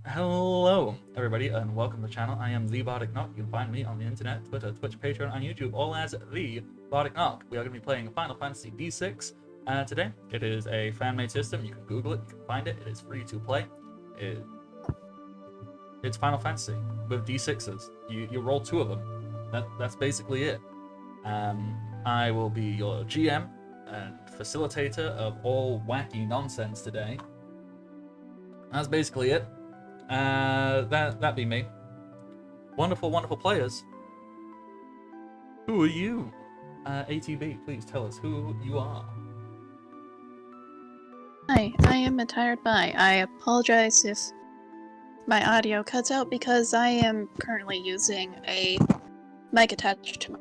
Hello, everybody, and welcome to the channel. I am the Bardic Knock. You can find me on the internet, Twitter, Twitch, Patreon, and YouTube, all as the Bardic Knock. We are going to be playing Final Fantasy D6 today. It is a fan-made system. You can Google it, you can find it. It is free to play. It's Final Fantasy with D6s. You roll two of them. That's basically it. I will be your GM and facilitator of all wacky nonsense today. That's basically it. That be me. Wonderful, wonderful players. Who are you? ATB, please tell us who you are. Hi, I am a tired by. I apologize if my audio cuts out because I am currently using a mic attached to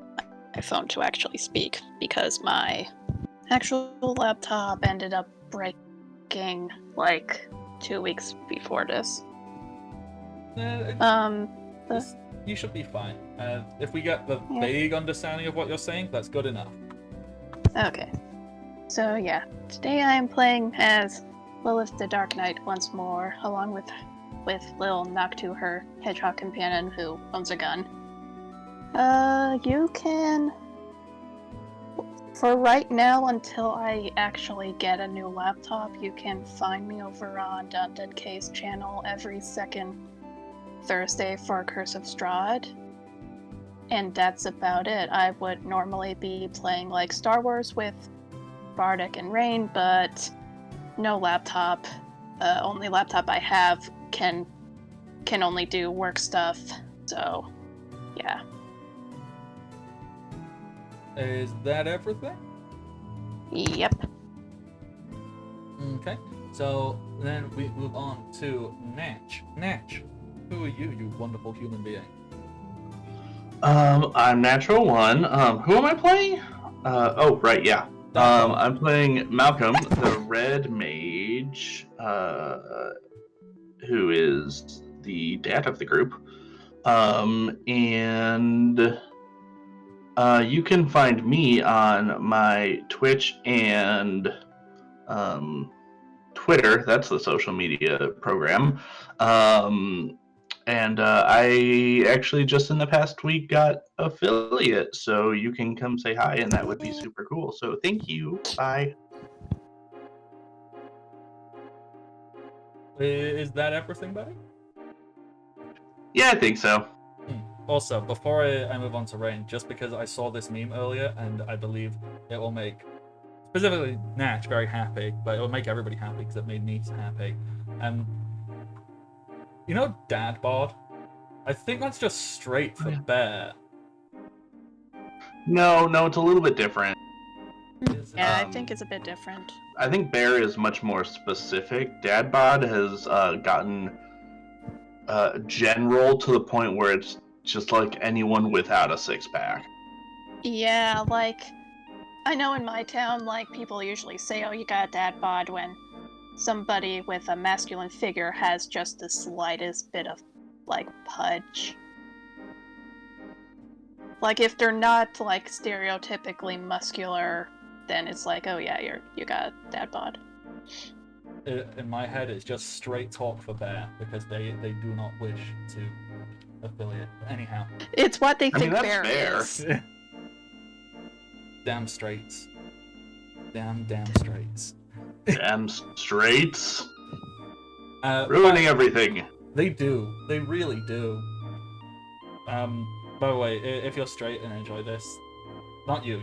my phone to actually speak because my actual laptop ended up breaking like 2 weeks before this. You should be fine. If we get the vague understanding of what you're saying, that's good enough. Okay. So yeah, today I am playing as Lilith the Dark Knight once more, along with Lil Noctu, her hedgehog companion who owns a gun. You can, for right now, until I actually get a new laptop, you can find me over on Dead K's channel every second Thursday for Curse of Strahd. And that's about it. I would normally be playing like Star Wars with Bardic and Rain, but no laptop. Only laptop I have can only do work stuff. So, yeah. Is that everything? Yep. Okay. So then we move on to Natch. Natch, who are you wonderful human being? I'm Natural One. Who am I playing? Oh, right, yeah. I'm playing Malcolm, the Red Mage, who is the dad of the group. And you can find me on my Twitch and Twitter. That's the social media program. And I actually just in the past week got affiliate, so you can come say hi, and that would be super cool. So thank you. Bye. Is that everything, buddy? Yeah, I think so. Also, before I move on to Rain, just because I saw this meme earlier, and I believe it will make, specifically Natch, very happy, but it will make everybody happy because it made me happy. You know Dad Bod? I think that's just straight for bear. No, it's a little bit different. Yeah, I think it's a bit different. I think bear is much more specific. Dad bod has gotten general to the point where it's just like anyone without a six-pack. Yeah, like, I know in my town, like, people usually say, oh, you got a dad bod when somebody with a masculine figure has just the slightest bit of, like, pudge. Like, if they're not, like, stereotypically muscular, then it's like, oh yeah, you got a dad bod. In my head, it's just straight talk for bear, because they do not wish to affiliate. Anyhow. It's what they think that's bear fair. is. Damn straights. Damn straights. Damn straights. but Ruining everything. They do. They really do. By the way, if you're straight and enjoy this, not you.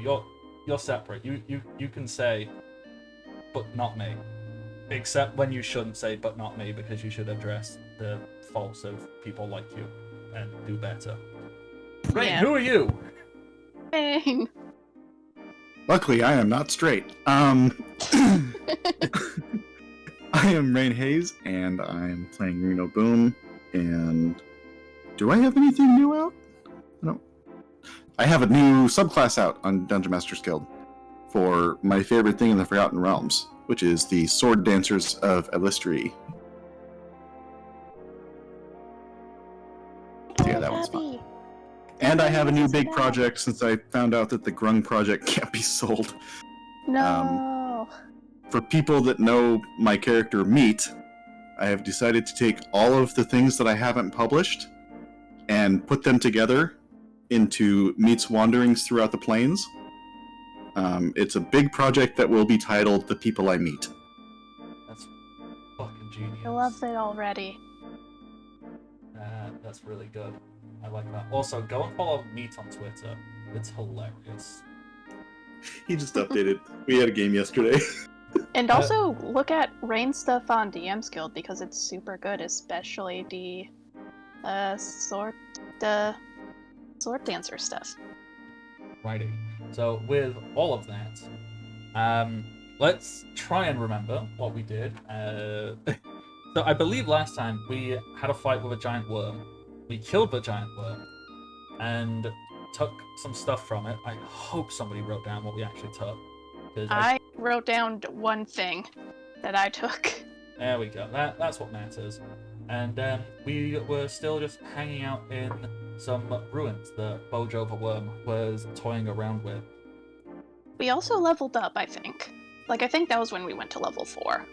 You're separate. You can say, but not me. Except when you shouldn't say, but not me, because you should address the faults of people like you and do better. Rain, Yeah. who are you? Rain. Luckily, I am not straight. I am Rain Hayes, and I am playing Reno Boom. And do I have anything new out? No. I have a new subclass out on Dungeon Master's Guild for my favorite thing in the Forgotten Realms, which is the Sword Dancers of Elistri. So yeah, that one's fun. And I have a new big project since I found out that the Grung project can't be sold. No. For people that know my character Meat, I have decided to take all of the things that I haven't published and put them together into Meets Wanderings Throughout the Plains. It's a big project that will be titled The People I Meet. That's fucking genius. I love it already. That's really good. I like that. Also, go and follow Meet on Twitter. It's hilarious. He just updated. We had a game yesterday. And also look at Rain stuff on DM's Guild because it's super good, especially the sword dancer stuff. Righty. So with all of that, let's try and remember what we did. So I believe last time we had a fight with a giant worm. We killed the giant worm and took some stuff from it. I hope somebody wrote down what we actually took. I wrote down one thing that I took. There we go. That's what matters. And we were still just hanging out in some ruins that Bojo the Worm was toying around with. We also leveled up, I think. I think that was when we went to level 4.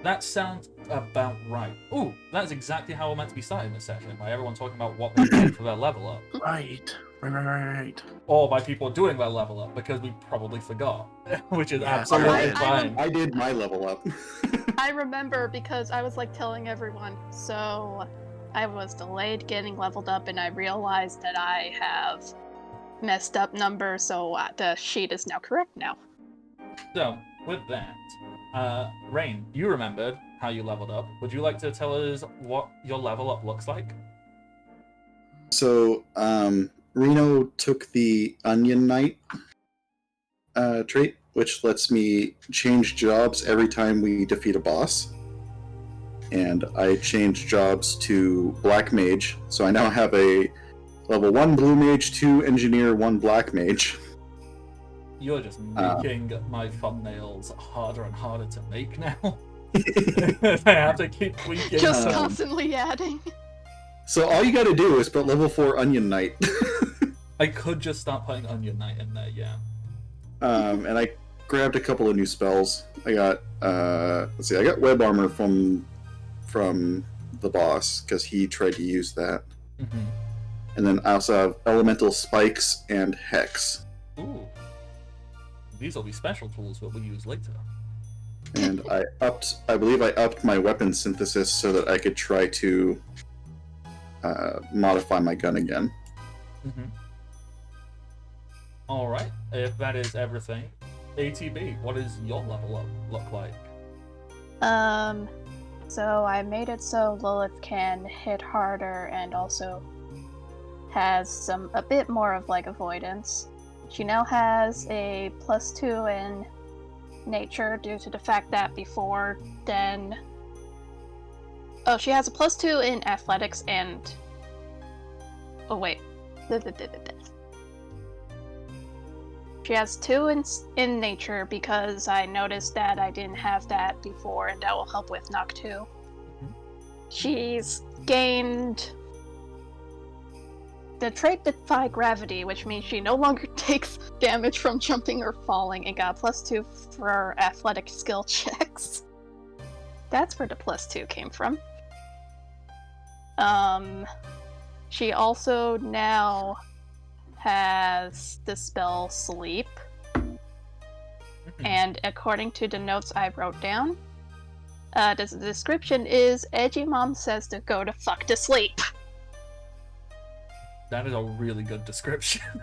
That sounds about right. Ooh, that's exactly how we're meant to be starting this session, by everyone talking about what they did for their level up. Right. Or by people doing their level up, because we probably forgot. Which is Yeah, absolutely I fine. I did my level up. I remember because I was telling everyone, so I was delayed getting leveled up and I realized that I have messed up numbers, so the sheet is now correct now. So, with that, Rain, you remembered how you leveled up. Would you like to tell us what your level up looks like? So, Reno took the Onion Knight trait, which lets me change jobs every time we defeat a boss. And I changed jobs to Black Mage, so I now have a level 1 Blue Mage, 2 Engineer, 1 Black Mage. You're just making my thumbnails harder and harder to make now. I have to keep tweaking. Just constantly adding. So all you gotta do is put level 4 Onion Knight. I could just start putting Onion Knight in there, yeah. And I grabbed a couple of new spells. I got, I got Web Armor from the boss, because he tried to use that. Mm-hmm. And then I also have Elemental Spikes and Hex. Ooh. These will be special tools that we'll use later. And I believe I upped my weapon synthesis so that I could try to modify my gun again. Mm-hmm. Alright, if that is everything, ATB, what does your level up look like? So I made it so Lilith can hit harder and also has a bit more of avoidance. She now has a +2 in nature due to the fact that before then... Oh, she has a +2 in athletics and... Oh, wait. She has 2 in nature because I noticed that I didn't have that before, and that will help with knock 2. Mm-hmm. She's gained the trait Defy Gravity, which means she no longer takes damage from jumping or falling, and got a +2 for athletic skill checks. That's where the +2 came from. She also now has the spell Sleep. Mm-hmm. And according to the notes I wrote down, the description is Edgy Mom says to go to fuck to sleep. That is a really good description.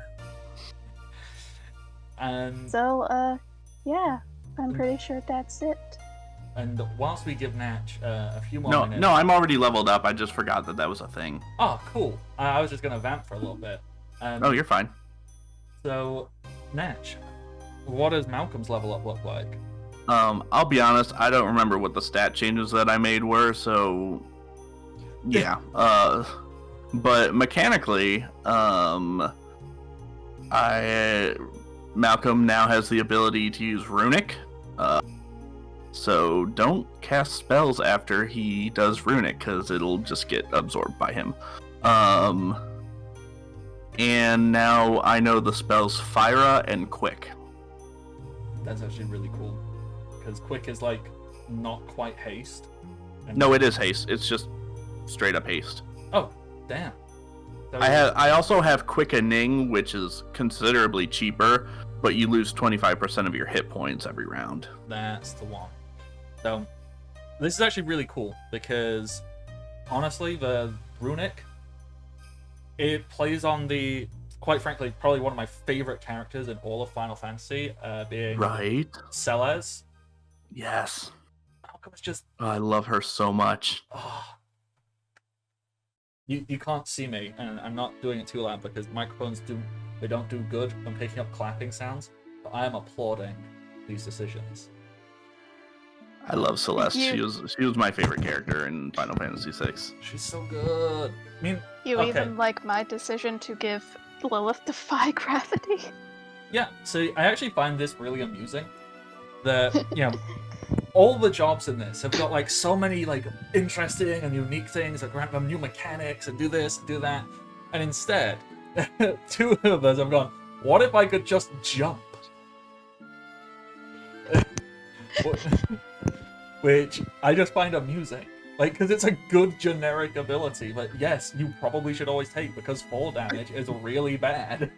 And So, yeah, I'm pretty sure that's it. and whilst we give Natch a few more minutes... No, I'm already leveled up. I just forgot that was a thing. Oh, cool. I was just going to vamp for a little bit. Oh, you're fine. So, Natch, what does Malcolm's level up look like? I'll be honest, I don't remember what the stat changes that I made were, so yeah. But mechanically, Malcolm now has the ability to use Runic. So don't cast spells after he does Runic, because it'll just get absorbed by him. And now I know the spells Fyra and Quick. That's actually really cool. Because Quick is not quite haste. No, it is haste. It's just straight up haste. Oh, damn. I also have quickening, which is considerably cheaper, but you lose 25% of your hit points every round. That's the one. So, this is actually really cool because, honestly, the Runic, it plays on the, quite frankly, probably one of my favorite characters in all of Final Fantasy, being Right? Celes. Yes. How come it's just... Oh, I love her so much. Oh. You can't see me, and I'm not doing it too loud because microphones don't do good on picking up clapping sounds, but I am applauding these decisions. I love Celeste. She was my favorite character in Final Fantasy VI. She's so good. I mean, You okay. even like my decision to give Lilith defy gravity? Yeah, so I actually find this really amusing. That, you know, all the jobs in this have got like so many like interesting and unique things that grant them new mechanics and do this and do that. And instead, two of us have gone, what if I could just jump? Which I just find amusing. Like, because it's a good generic ability, but yes, you probably should always take because fall damage is really bad.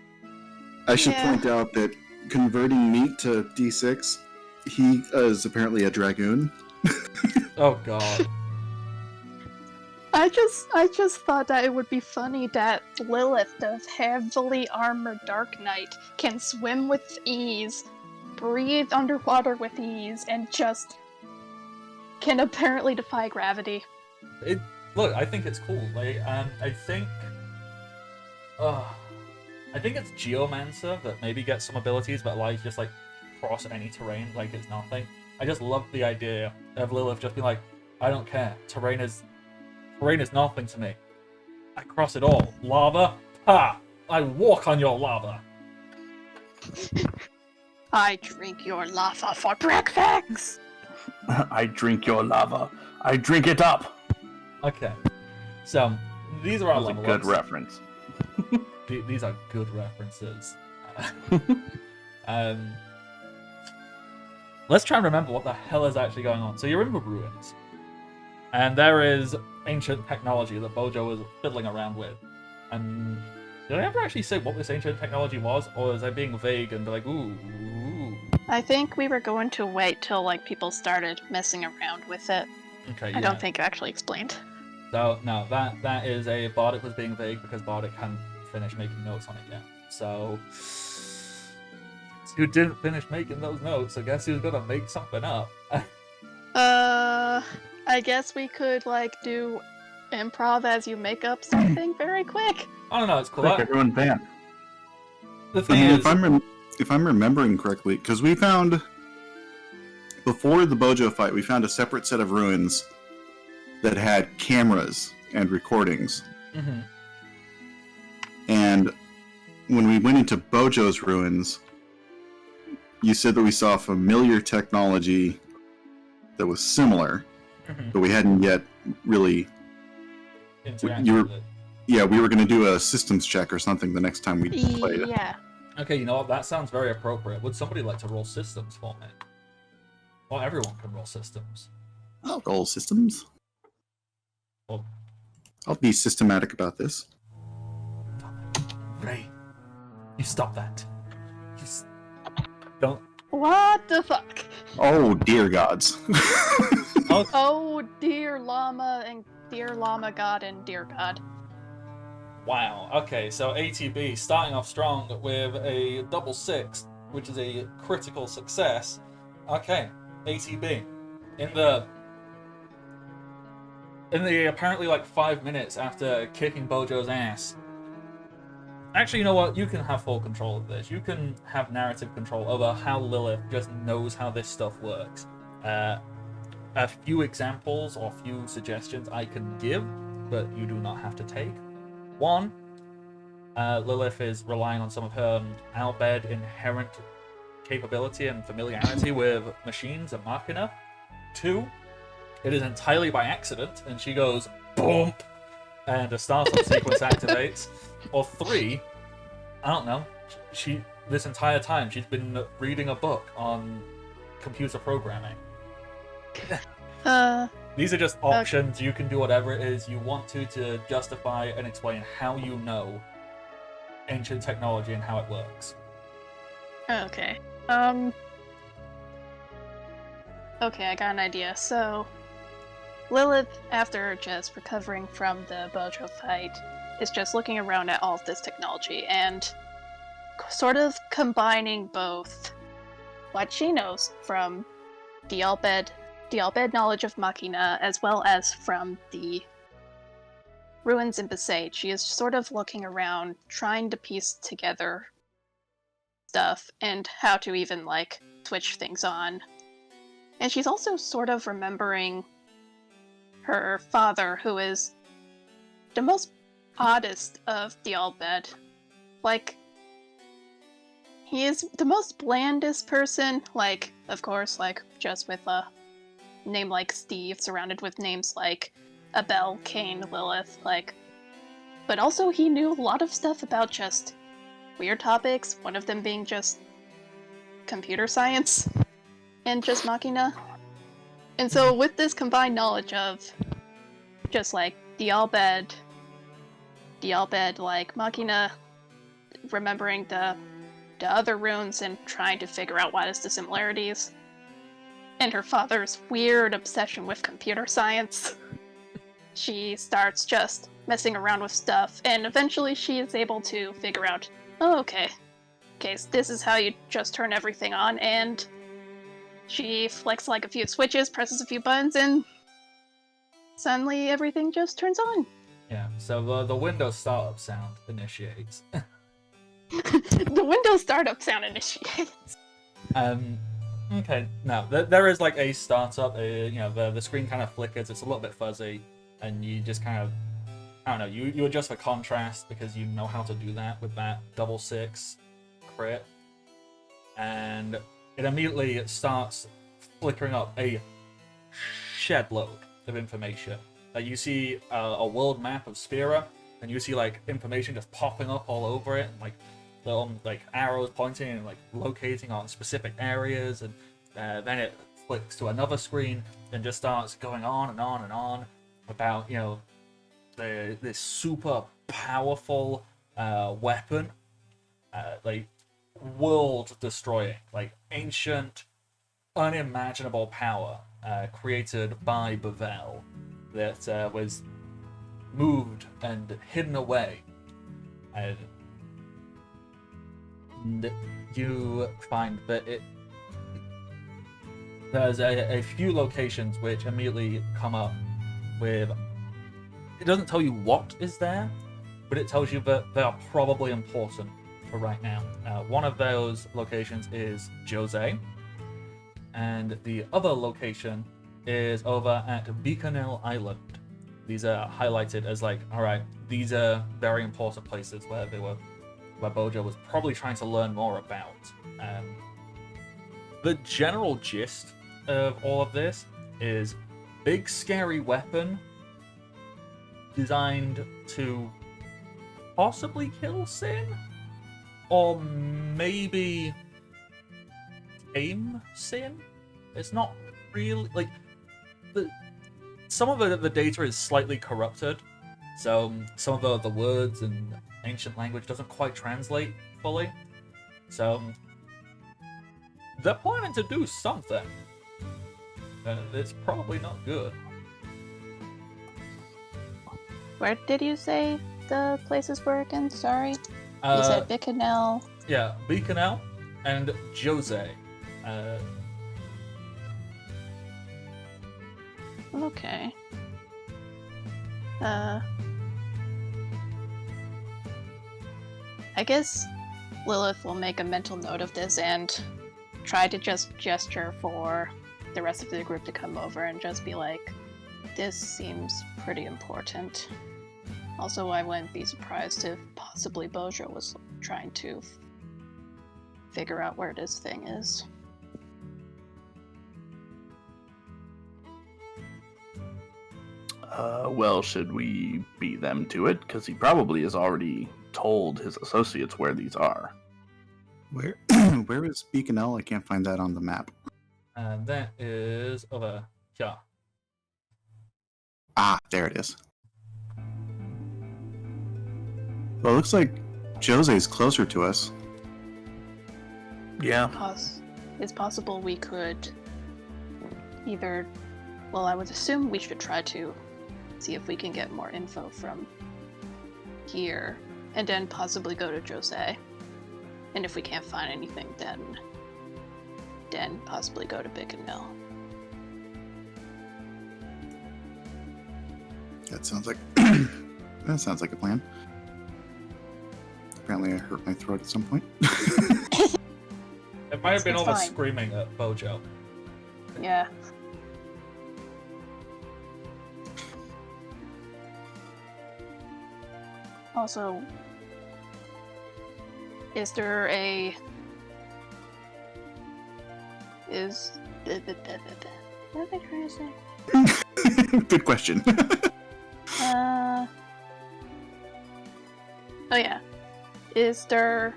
I should point out that converting meat to D6, he is apparently a dragoon. Oh god. I just thought that it would be funny that Lilith, the heavily armored Dark Knight, can swim with ease, breathe underwater with ease, and just can apparently defy gravity. Look, I think it's cool. Like, I think it's Geomancer that maybe gets some abilities, but like just like cross any terrain like it's nothing. I just love the idea of Lilith just being like, I don't care. Terrain is nothing to me. I cross it all. Lava? Ha! I walk on your lava. I drink your lava for breakfast! I drink your lava. I drink it up. Okay. So, these are our That was a level good ups. reference. These are good references. Let's try and remember what the hell is actually going on. So you're in the ruins, and there is ancient technology that Bojo was fiddling around with. And did I ever actually say what this ancient technology was, or is I being vague and be like, ooh? I think we were going to wait till like people started messing around with it. Okay, I yeah. don't think I actually explained. So no, that is a Bardic was being vague because Bardic hadn't finished making notes on it yet. So you didn't finish making those notes. I guess he was gonna make something up. I guess we could like do improv as you make up something very quick. I don't know. It's cool. Quick, everyone ban. The I thing mean, is, if I'm remembering correctly, because we found before the Bojo fight, we found a separate set of ruins that had cameras and recordings. mm-hmm. And when we went into Bojo's ruins, you said that we saw familiar technology that was similar, Mm-hmm. but we hadn't yet really. Interact you were- with it. Yeah, we were going to do a systems check or something the next time we played. Yeah. Okay, you know what? That sounds very appropriate. Would somebody like to roll systems for me? Well, everyone can roll systems. I'll roll systems. Well, I'll be systematic about this. Ray, you stop that. Don't. What the fuck? Oh, dear gods. Oh, dear llama and dear llama god and dear god. Wow. Okay, so ATB starting off strong with a double 6, which is a critical success. Okay, ATB in the apparently like 5 minutes after kicking Bojo's ass. Actually, you know what? You can have full control of this. You can have narrative control over how Lilith just knows how this stuff works. A few examples or few suggestions I can give, but you do not have to take. One, Lilith is relying on some of her Albed inherent capability and familiarity with machines and machina. Two, it is entirely by accident, and she goes, boom, and a startup sequence activates. Or three, I don't know, this entire time she's been reading a book on computer programming. These are just options. You can do whatever it is you want to justify and explain how you know ancient technology and how it works. Okay. Okay, I got an idea. So, Lilith, after just recovering from the Bojo fight, is just looking around at all of this technology and sort of combining both what she knows from the Albed knowledge of Machina, as well as from the ruins in Besaid. She is sort of looking around, trying to piece together stuff and how to even, like, switch things on. And she's also sort of remembering her father, who is the most oddest of the Albed. Like, he is the most blandest person, like, of course, like, just with a name like Steve, surrounded with names like Abel, Cain, Lilith, like... But also he knew a lot of stuff about just weird topics, one of them being just computer science and just Machina. And so with this combined knowledge of just, like, the Albed, like, Machina, remembering the other runes and trying to figure out what is the similarities, and her father's weird obsession with computer science, she starts just messing around with stuff, and eventually she is able to figure out, oh, okay, so this is how you just turn everything on, and she flicks like a few switches, presses a few buttons, and suddenly everything just turns on. Yeah, so the Windows startup sound initiates. The Windows startup sound initiates. Okay, now there is like a startup. The screen kind of flickers. It's a little bit fuzzy, and you just kind of, I don't know. You adjust for contrast because you know how to do that with that 6/6 crit, and it immediately starts flickering up a shed load of information. Like, you see a world map of Spira, and you see like information just popping up all over it, and like little like arrows pointing and like locating on specific areas, and then it flicks to another screen and just starts going on and on and on about this super powerful weapon, like world destroying, like ancient, unimaginable power created by Bavel that was moved and hidden away. And you find that there's a few locations which immediately come up with, it doesn't tell you what is there, but it tells you that they are probably important for right now. One of those locations is Jose, and the other location is over at Beaconell Island. These are highlighted as like, alright, these are very important places where Bojo was probably trying to learn more about. The general gist of all of this is big scary weapon designed to possibly kill Sin, or maybe tame Sin. It's not really like some of the data is slightly corrupted, so some of the words and ancient language doesn't quite translate fully. So they're planning to do something, and it's probably not good. Where did you say the places were again? Sorry. You said Bicanel. Yeah, Beaconell and Jose. Okay. I guess Lilith will make a mental note of this and try to just gesture for the rest of the group to come over and just be like, this seems pretty important. Also, I wouldn't be surprised if possibly Bojo was trying to figure out where this thing is. Well, should we beat them to it? Because he probably has already told his associates where these are. Where is Beaconell? I can't find that on the map. And that is over here. Ah, there it is. Well, it looks like Jose's closer to us. Yeah. It's possible we could either. Well, I would assume we should try to see if we can get more info from here, and then possibly go to Jose. And if we can't find anything, then possibly go to Beacon Mill. That sounds like a plan. Apparently, I hurt my throat at some point. It might have been It's all the fine. screaming at Bojo. Yeah. Also, is there a... What am I trying to say? Good question. Oh yeah. Is there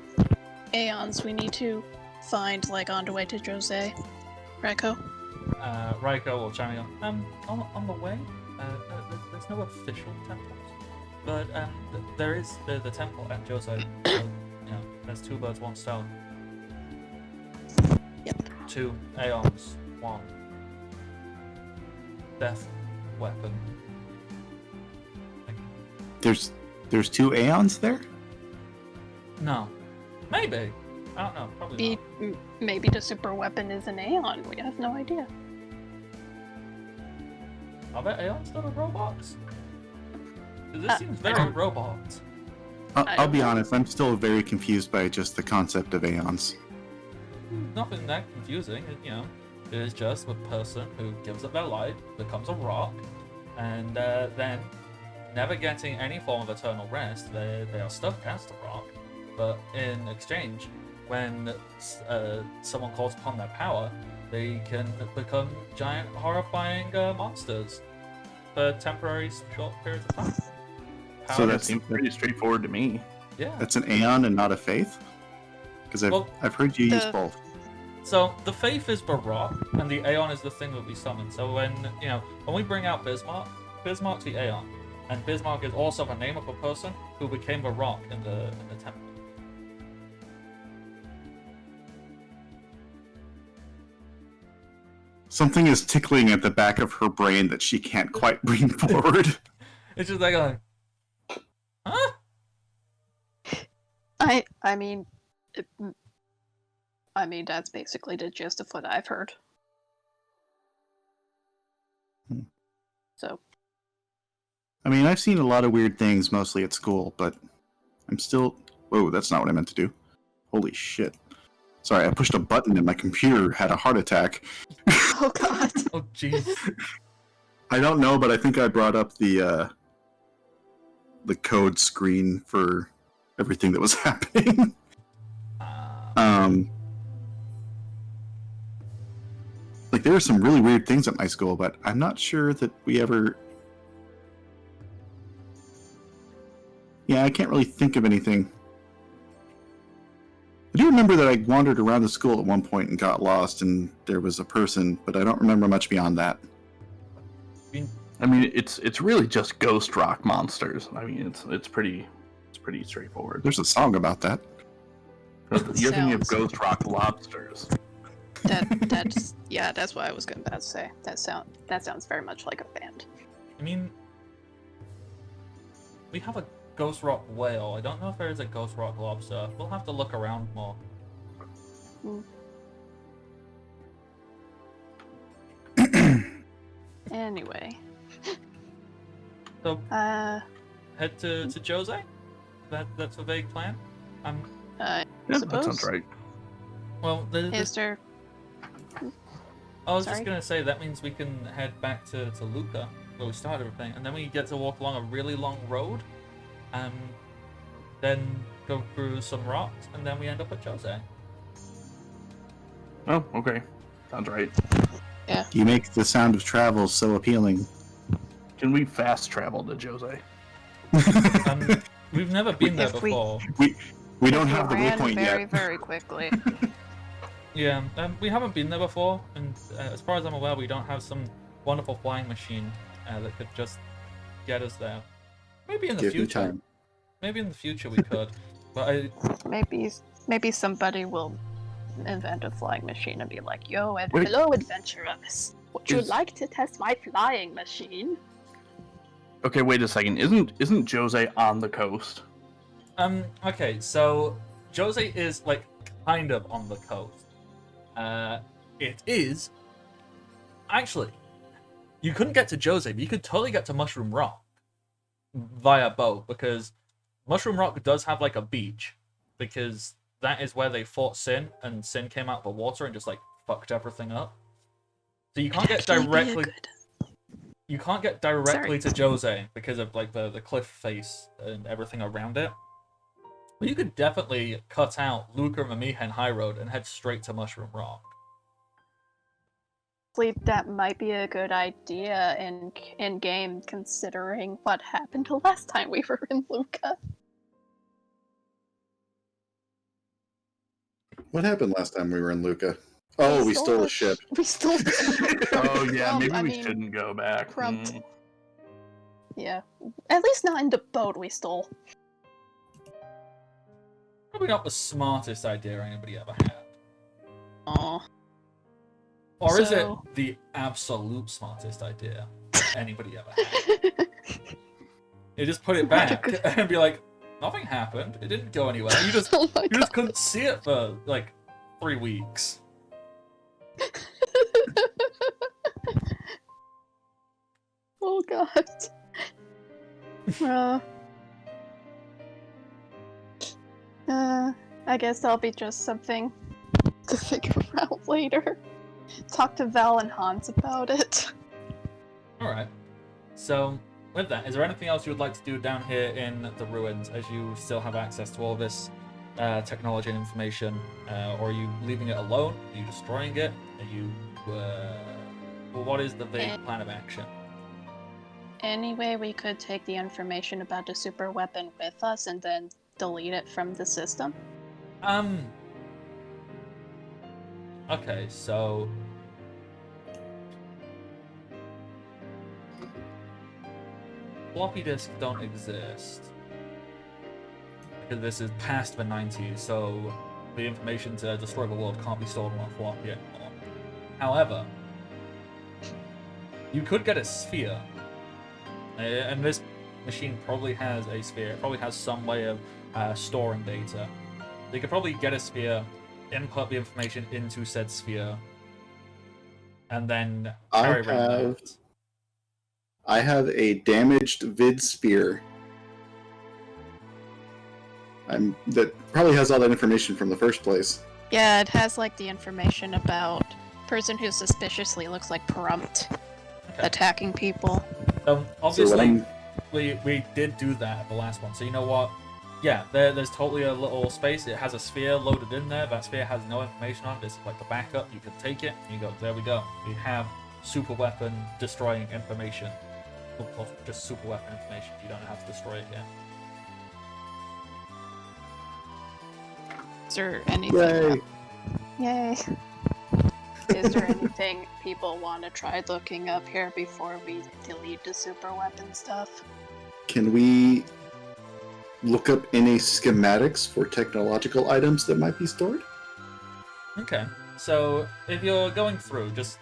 aeons we need to find, like, on the way to Jose? Reiko? Raiko will chime in. On the way, there's no official temples, but there is the temple at Jose. So, you know, there's two birds, one stone. Yep. 2 aeons, 1 death weapon. There's 2 Aeons there? No, maybe. I don't know. Probably not. Maybe the super weapon is an aeon. We have no idea. Are there aeons that are robots? 'Cause this seems very robot. I'll be honest, I'm still very confused by just the concept of Aeons. Nothing that confusing. You know, it is just a person who gives up their life, becomes a rock, and then, never getting any form of eternal rest, they are stuck as the rock. But in exchange, when someone calls upon their power, they can become giant, horrifying monsters for temporary, short periods of time. So That seems pretty straightforward to me. Yeah. That's an Aeon and not a Faith? Because I've heard you use both. So the faith is the rock, and the Aeon is the thing that we summon. So when we bring out Bismarck, Bismarck's the Aeon, and Bismarck is also the name of a person who became the rock in the temple. Something is tickling at the back of her brain that she can't quite bring forward. It's just like, huh? I mean, that's basically the gist of what I've heard. So. I mean, I've seen a lot of weird things, mostly at school, but I'm still... Whoa, that's not what I meant to do. Holy shit. Sorry, I pushed a button and my computer had a heart attack. Oh god. Oh jeez. I don't know, but I think I brought up the code screen for everything that was happening. Like, there are some really weird things at my school, but I'm not sure that we ever... Yeah, I can't really think of anything. I do remember that I wandered around the school at one point and got lost, and there was a person, but I don't remember much beyond that. I mean, it's really just ghost rock monsters. I mean, it's pretty straightforward. There's a song about that. You're thinking of Sounds- ghost rock lobsters. That's what I was about to say. That sounds very much like a band. I mean, we have a ghost rock whale. I don't know if there is a ghost rock lobster. We'll have to look around more. Anyway. So Uh, head to Jose. That's a vague plan. Yeah, that Suppose. sounds right. Well, is there... I was Sorry? just gonna say that means we can head back to Luca, where we started everything, and then we get to walk along a really long road, and then go through some rocks, and then we end up at Jose. Oh, okay. Sounds right. You make the sound of travel so appealing. Can we fast travel to Jose? We've never been there If we- before. We don't we have the ran waypoint very, yet. very quickly. Yeah, we haven't been there before, and as far as I'm aware, we don't have some wonderful flying machine that could just get us there. Maybe in the Give me future. time. Maybe in the future we could. But Maybe somebody will invent a flying machine and be like, "Yo, Wait. hello, adventurers! Would you Is- like to test my flying machine?" Okay, wait a second. Isn't Jose on the coast? Okay, so Jose is like kind of on the coast. It is actually you couldn't get to Jose, but you could totally get to Mushroom Rock via boat because Mushroom Rock does have like a beach because that is where they fought Sin and Sin came out of the water and just like fucked everything up. So you can't get directly. You can't get directly to Jose because of like the cliff face and everything around it. But you could definitely cut out Luca Mamihen High Road and head straight to Mushroom Rock. That might be a good idea in game, considering what happened the last time we were in Luca. What happened last time we were in Luca? Oh, we stole a ship. We stole the ship. Oh yeah, From- maybe I we mean, shouldn't go back. from- Hmm. Yeah, at least not in the boat we stole. Probably not the smartest idea anybody ever had. Oh, Or is it So- the absolute smartest idea anybody ever had? You just put it back and be like, nothing happened. It didn't go anywhere. You just oh my you god. just couldn't see it for like 3 weeks. Oh god. I guess that'll be just something to figure out later. Talk to Val and Hans about it. Alright. So, with that, is there anything else you would like to do down here in the ruins as you still have access to all this technology and information? Or are you leaving it alone? Are you destroying it? Are you. Well, what is the vague plan of action? Anyway, we could take the information about the super weapon with us and then delete it from the system. Okay, so. Floppy disks don't exist. Because this is past the 90s, so the information to destroy the world can't be stored on a floppy anymore. However, you could get a sphere. And this machine probably has a sphere. It probably has some way of storing data. You could probably get a sphere, input the information into said sphere, and then carry around that. I have a damaged vid sphere. That probably has all that information from the first place. Yeah, it has like the information about person who suspiciously looks like Prompt Okay. attacking people. So Obviously, when we did do that at the last one. So you know what? Yeah, there's totally a little space. It has a sphere loaded in there. That sphere has no information on it. It's like the backup. You can take it. And you go, there we go. We have super weapon destroying information. Or just super weapon information. You don't have to destroy it yet. Is there anything? Yay! Yay. Is there anything people want to try looking up here before we delete the super weapon stuff? Can we look up any schematics for technological items that might be stored? Okay. So if you're going through, just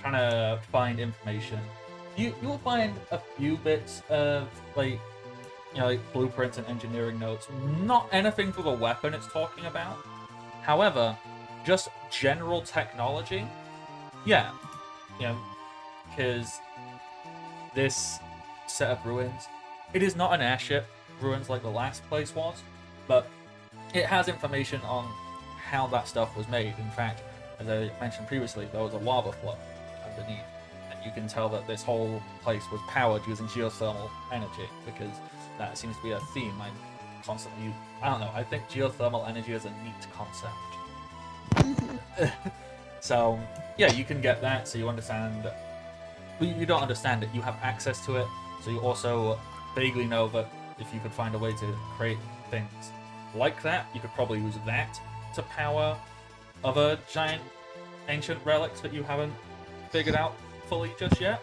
trying to find information, you will find a few bits of like blueprints and engineering notes. Not anything for the weapon it's talking about. However, just general technology. Yeah. Because this set of ruins, it is not an airship ruins like the last place was, but it has information on how that stuff was made. In fact, as I mentioned previously, there was a lava flow underneath, and you can tell that this whole place was powered using geothermal energy, because that seems to be a theme I constantly... I don't know, I think geothermal energy is a neat concept. So, yeah, you can get that, so you understand... Well, you don't understand it, you have access to it, so you also vaguely know that if you could find a way to create things like that, you could probably use that to power other giant ancient relics that you haven't figured out fully just yet.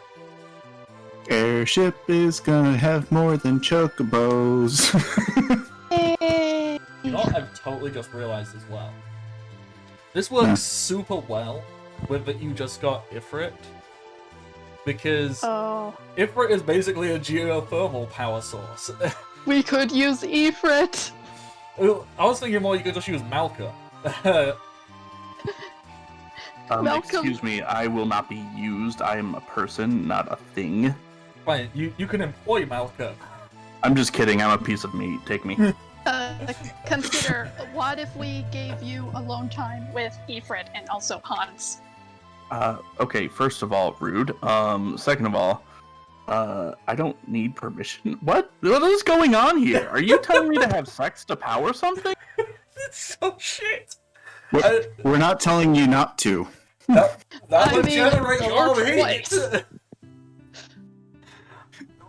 Airship is gonna have more than chocobos. Yay! You know what I've totally just realized as well? This works super well with that you just got Ifrit. Because Oh, Ifrit is basically a geothermal power source. we could use Ifrit. I was thinking more you could just use Malka. Malcolm. Excuse me, I will not be used. I am a person, not a thing. Fine, you can employ Malka. I'm just kidding. I'm a piece of meat. Take me. Consider, what if we gave you alone time with Ifrit and also Hans? Okay, first of all, rude. Second of all, I don't need permission. What is going on here? Are you telling me to have sex to power something? It's so shit. We're not telling you not to. That I would mean, generate the your Lord heat. twice.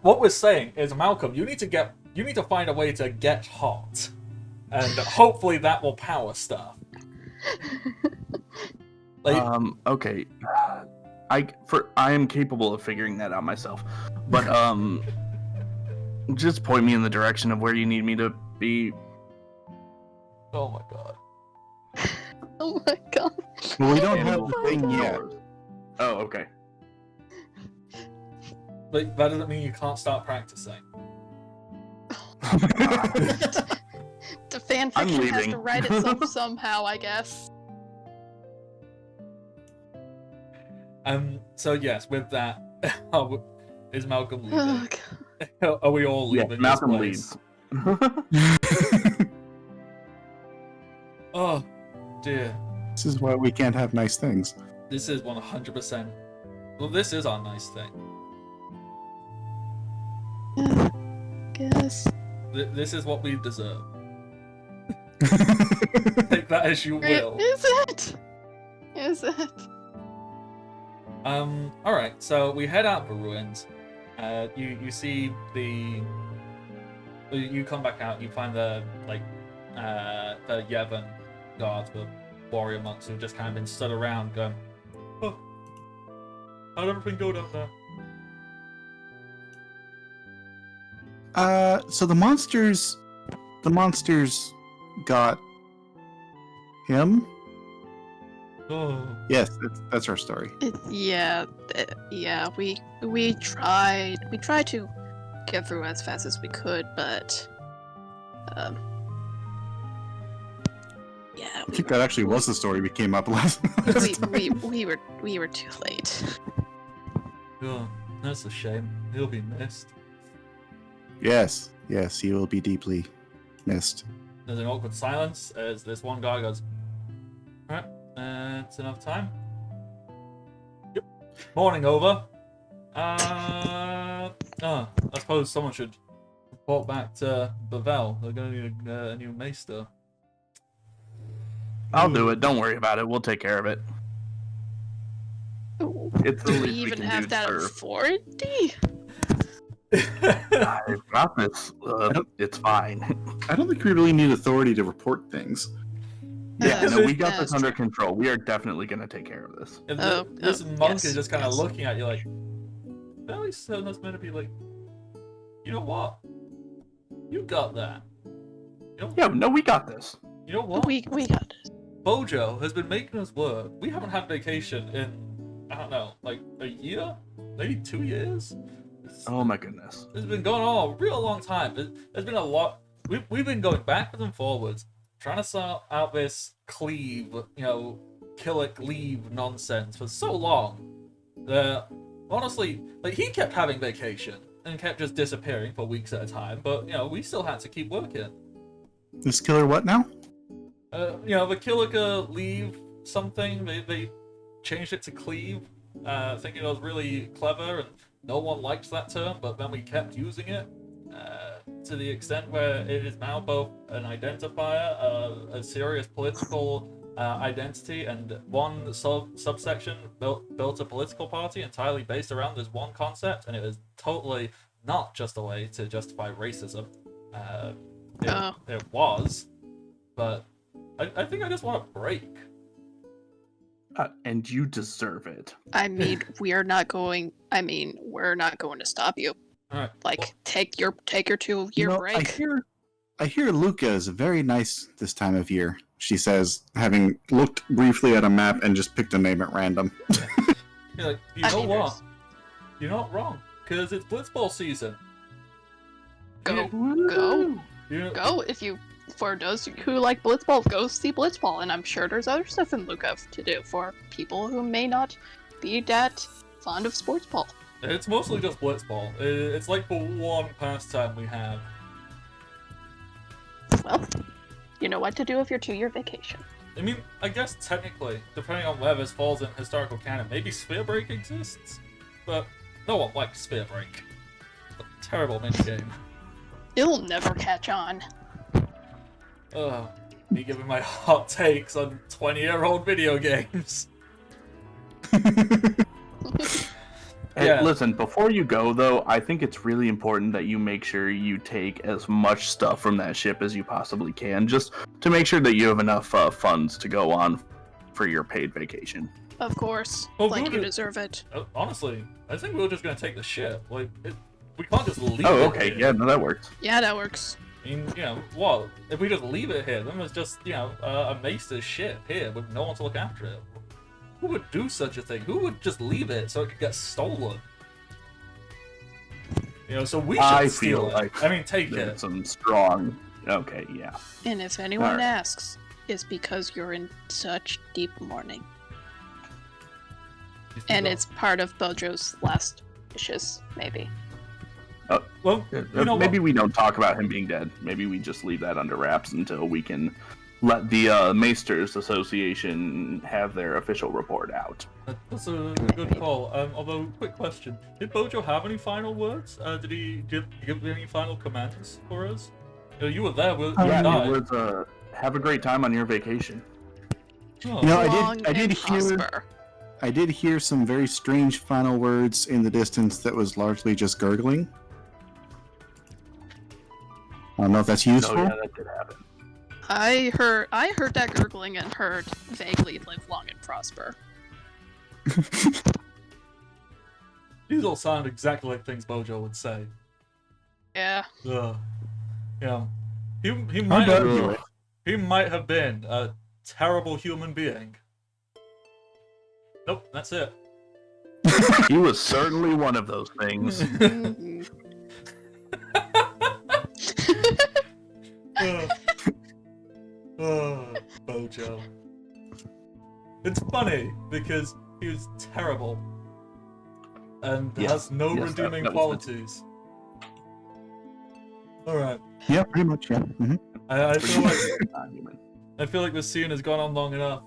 What we're saying is, Malcolm, you need to find a way to get hot, and hopefully that will power stuff. Like, Okay. I am capable of figuring that out myself. But just point me in the direction of where you need me to be. oh my god. Oh my god. Well, we don't in have about the thing 4 yet. hours. Oh, okay. Like, that doesn't mean you can't start practicing. The fanfiction I'm has leaving. to write itself somehow, I guess. So yes, with that, is Malcolm Oh leaving? god. Are we all Yeah, leaving Malcolm this place? leaves. Oh, dear. This is why we can't have nice things. This is 100%. Well, this is our nice thing. Guess. This is what we deserve. Take that as you will. Is it? Is it? Alright, so we head out the ruins. You see the... You come back out, you find the Yevon guards, the warrior monks who've just kind of been stood around going, oh, how'd everything go down there? So the monsters got him. Oh, Yes, that's our story. Yeah. We tried to get through as fast as we could, but yeah, I think that actually was the story we came up last. we were too late. oh, that's a shame. He'll be missed. Yes, he will be deeply missed. There's an awkward silence as this one guy goes, alright, it's enough time. Yep. Morning over. I suppose someone should report back to Bavel. They're gonna need a new maester. I'll do it. Don't worry about it. We'll take care of it. It's the Do we least even can have do, that sir. authority? I've got this. It's fine. I don't think we really need authority to report things. Yeah, no, we got That's this under control. We are definitely going to take care of this. And Oh, monk yes, is just kind of yes. looking at you like, very certain that's meant to be like, you know what? You got that. You know, Yeah, no, we got this. you know what? We got it. Bojo has been making us work. We haven't had vacation in, I don't know, like a year? Maybe 2 years? Oh my goodness. It's been going on a real long time. There's been a lot. We've been going backwards and forwards, trying to sort out this cleave, Killick leave nonsense for so long that, honestly, like, he kept having vacation and kept just disappearing for weeks at a time, but, we still had to keep working. This killer what now? The Killick leave something, they changed it to cleave, thinking it was really clever, and no one liked that term, but then we kept using it to the extent where it is now both an identifier, a serious political identity, and one subsection built a political party entirely based around this one concept, and it is totally not just a way to justify racism. It was, but I think I just want a break. And you deserve it. I mean, we're not going to stop you. All right. Like, take your 2-year break. I hear Luca is very nice this time of year, she says, having looked briefly at a map and just picked a name at random. You're like, you I know mean, what? You're not wrong, because it's Blitzball season. Go. You know, Go. For those who like Blitzball, go see Blitzball, and I'm sure there's other stuff in Luca to do for people who may not be that fond of sports ball. It's mostly just Blitzball. It's like the one pastime we have. Well, you know what to do with your 2-year vacation. I mean, I guess technically, depending on where this falls in historical canon, maybe Sphere Break exists, but no one likes Sphere Break. It's a terrible minigame. It'll never catch on. Me giving my hot takes on 20-year-old video games. Hey, Yeah. listen, before you go, though, I think it's really important that you make sure you take as much stuff from that ship as you possibly can, just to make sure that you have enough funds to go on for your paid vacation. Of course. Well, like, we'll you do- deserve it. Honestly, I think we were just gonna take the ship. Like, we can't just leave Oh, it okay, here. yeah, no, that works. Yeah, that works. I mean, what? If we just leave it here, then there's just, a master's ship here with no one to look after it. Who would do such a thing? Who would just leave it so it could get stolen? So we should I steal feel it. like I mean, take There's it. some strong... Okay, yeah. And if anyone Alright. asks, it's because you're in such deep mourning. If you And don't- it's part of Bojo's last wishes, maybe. well, you know Maybe we don't talk about him being dead. Maybe we just leave that under wraps until we can let the Maesters Association have their official report out. That's a good call. Although, quick question: did Bojo have any final words? Did he give any final commands for us? You were there. You Yeah, died. it was, have a great time on your vacation. Oh. You know, Long I did and hear prosper. I did hear some very strange final words in the distance that was largely just gurgling. I don't know if that's useful. Oh, yeah, that did happen. I heard that gurgling and heard vaguely live long and prosper. These all sound exactly like things Bojo would say. Yeah. Ugh. He How might dare have, you? he might have been a terrible human being. Nope, that's it. He was certainly one of those things. Mhm. Bojo. It's funny because he was terrible and Yes, has no yes, redeeming that was qualities. Alright. Yeah, pretty much. Yeah. Mhm. I feel like this scene has gone on long enough,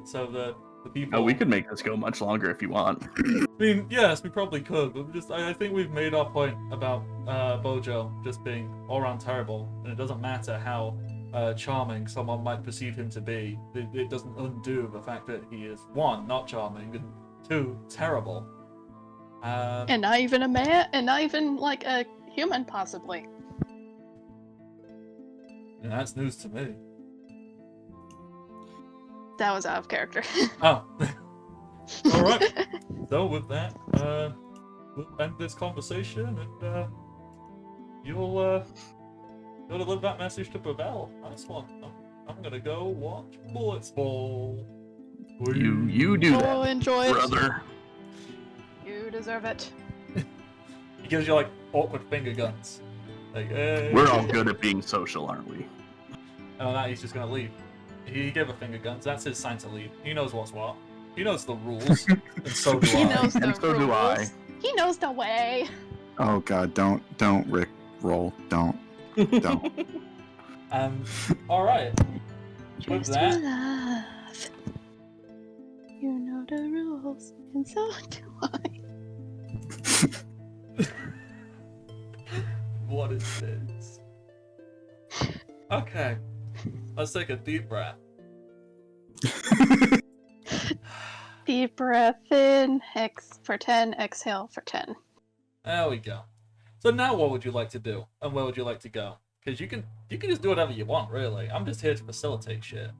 so that the people. Oh, we could make this go much longer if you want. I mean, yes, we probably could, but I think we've made our point about Bojo just being all around terrible, and it doesn't matter how charming someone might perceive him to be. It doesn't undo the fact that he is, one, not charming, and two, terrible. And not even a man, and not even like a human, possibly. And that's news to me. That was out of character. Oh. Alright. So with that, we'll end this conversation, and you'll deliver that message to Pavel. Nice one. I'm gonna go watch Blitzball. You do Oh, that, enjoy it. brother. You deserve it. He gives you like awkward finger guns. Like, hey. We're all good at being social, aren't we? Oh, now he's just gonna leave. He gave a finger guns. That's his sign to leave. He knows what's what. He knows the rules, and so do He I. knows the And so rules. do I. He knows the way. Oh God, don't Rick roll. Don't. All right. With Just that, love. You know the rules, and so do I. what is this? Okay, let's take a deep breath. Deep breath in, for 10, exhale for 10. There we go. So now, what would you like to do, and where would you like to go? Because you can just do whatever you want, really. I'm just here to facilitate shit.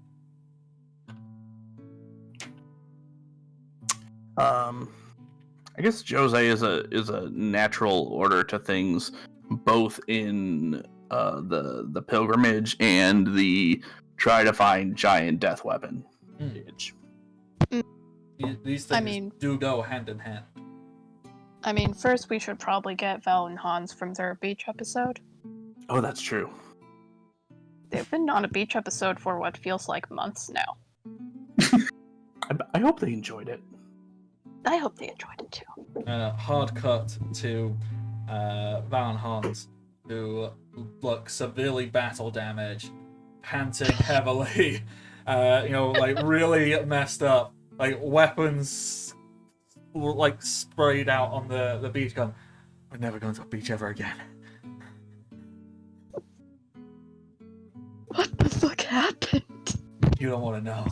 I guess Jose is a natural order to things, both in the pilgrimage and the try to find giant death weapon. These things I mean- do go hand in hand. I mean, first we should probably get Val and Hans from their beach episode. Oh, that's true. They've been on a beach episode for what feels like months now. I hope they enjoyed it. I hope they enjoyed it too. Hard cut to Val and Hans, who look severely battle damaged, panting heavily, like really messed up, like weapons like sprayed out on the beach, going, "We're never going to a beach ever again." What the fuck happened? You don't want to know.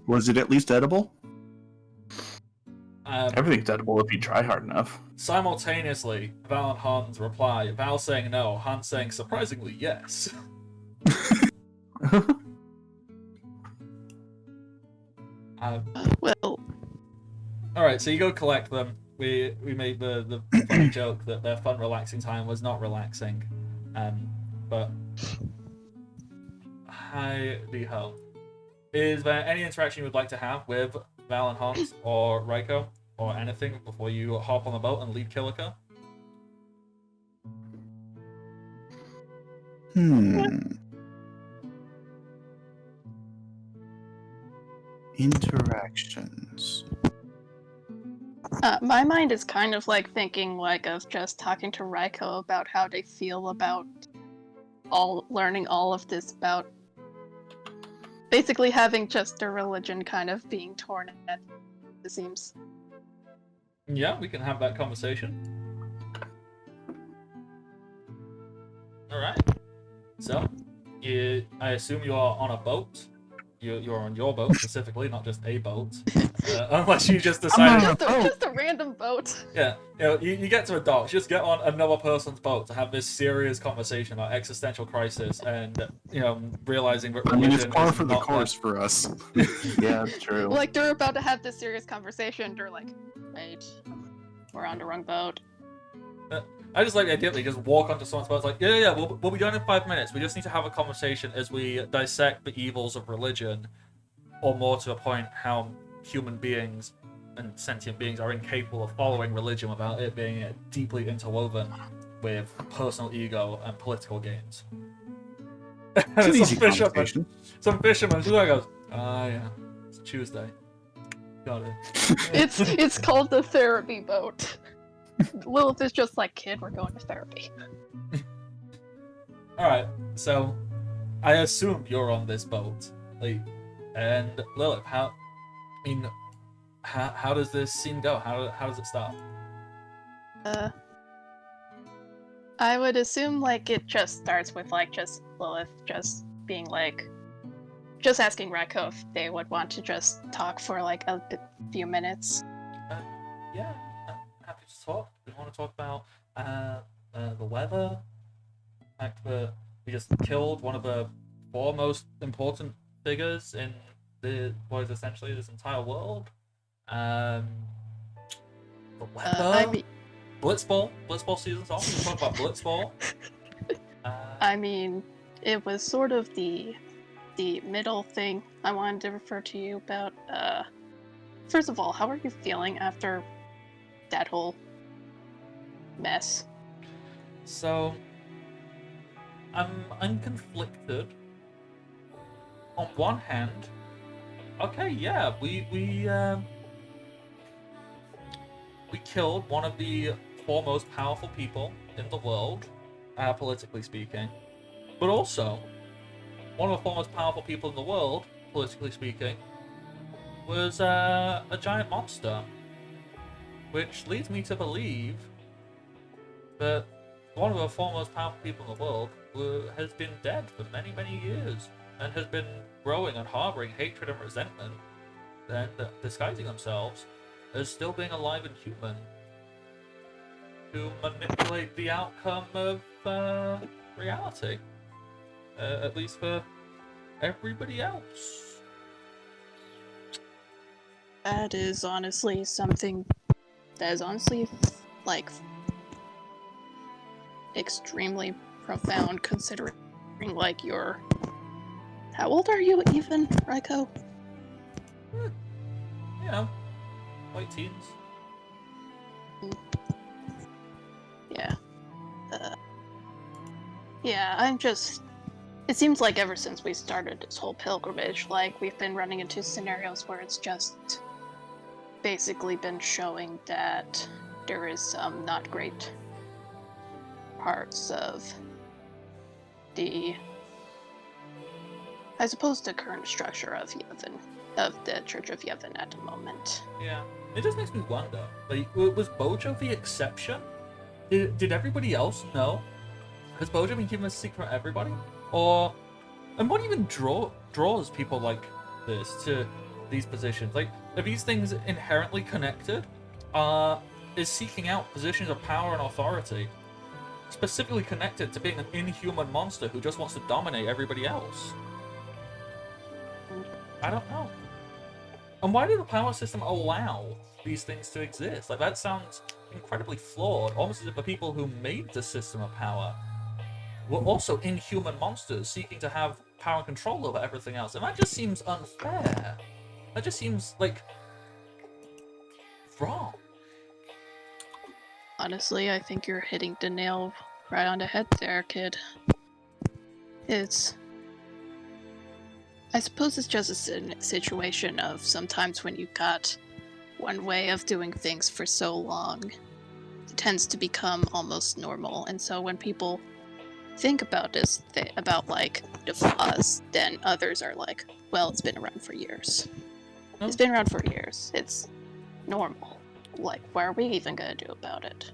Was it at least edible? Everything's edible if you try hard enough. Simultaneously, Val and Hans reply, Val saying no, Hans saying surprisingly yes. Well, Alright, so you go collect them. We made the funny joke that their fun, relaxing time was not relaxing. But hi-de-ho. Is there any interaction you would like to have with Val and Hans or Raiko or anything before you hop on the boat and leave Kilika? Interactions. my mind is kind of like thinking like of just talking to Raiko about how they feel about learning all of this about basically having just their religion kind of being torn at the seams. Yeah, we can have that conversation. Alright. So, I assume you are on a boat. You're on your boat specifically, not just a boat. Unless you just decided... Just a random boat. Yeah, you get to a dock, just get on another person's boat to have this serious conversation about existential crisis and, realizing that I mean, it's religion par is for the not course for us. Yeah, it's true. Like, they're about to have this serious conversation, they're like, wait, we're on the wrong boat. I just like the idea that you just walk onto someone's boat. It's like, yeah, we'll be done in 5 minutes. We just need to have a conversation as we dissect the evils of religion, or more to the point, how human beings and sentient beings are incapable of following religion without it being deeply interwoven with personal ego and political gains. It's an easy conversation. Some fisherman who goes, yeah, it's Tuesday. Got it. It's called the therapy boat. Lilith is just like, kid, we're going to therapy. Alright, so I assume you're on this boat. And Lilith, how does this scene go? How does it start? I would assume like it just starts with like just Lilith just being like, just asking Raiko if they would want to just talk for like a few minutes. Yeah, I'm happy to talk. We want to talk about the weather. The fact that we just killed one of the four most important figures in what is essentially this entire world. The weather. I mean, Blitzball season's off. We talk about Blitzball. I mean, it was sort of the middle thing I wanted to refer to you about. First of all, how are you feeling after that whole mess? So, I'm conflicted. On one hand, okay, yeah, we killed one of the four most powerful people in the world, politically speaking. But also, one of the four most powerful people in the world, politically speaking, was a giant monster. Which leads me to believe that one of the four most powerful people in the world has been dead for many, many years, and has been growing and harboring hatred and resentment, and disguising themselves as still being alive and human to manipulate the outcome of reality. At least for everybody else. That is honestly something that is honestly, like, extremely profound considering, like, your... How old are you even, Raiko? You know, late teens. Yeah. Yeah, I'm just... It seems like ever since we started this whole pilgrimage, like, we've been running into scenarios where it's just basically been showing that there is some not great parts of the... I suppose the current structure of Yevon, of the Church of Yevon at the moment. Yeah. It just makes me wonder, like, was Bojo the exception? Did everybody else know? Has Bojo been keeping a secret from everybody? Or, and what even draws people like this to these positions? Like, are these things inherently connected? Is seeking out positions of power and authority specifically connected to being an inhuman monster who just wants to dominate everybody else? I don't know. And why did the power system allow these things to exist? Like, that sounds incredibly flawed, almost as if the people who made the system of power were also inhuman monsters seeking to have power and control over everything else. And that just seems unfair. That just seems, like, wrong. Honestly, I think you're hitting the nail right on the head there, kid. I suppose it's just a situation of sometimes when you've got one way of doing things for so long, it tends to become almost normal. And so when people think about this, about like the flaws, then others are like, well, it's been around for years. No. It's been around for years. It's normal. Like, what are we even gonna do about it?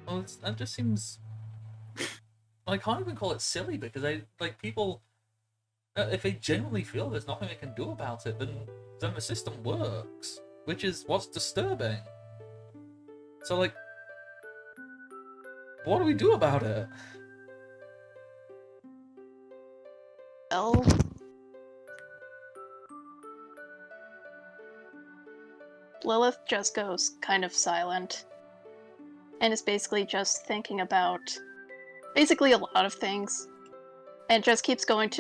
Well, that just seems... I can't even call it silly, because people... if they genuinely feel there's nothing they can do about it, then the system works, which is what's disturbing. So, like, what do we do about it? Well, Lilith just goes kind of silent and is basically just thinking about basically a lot of things, and just keeps going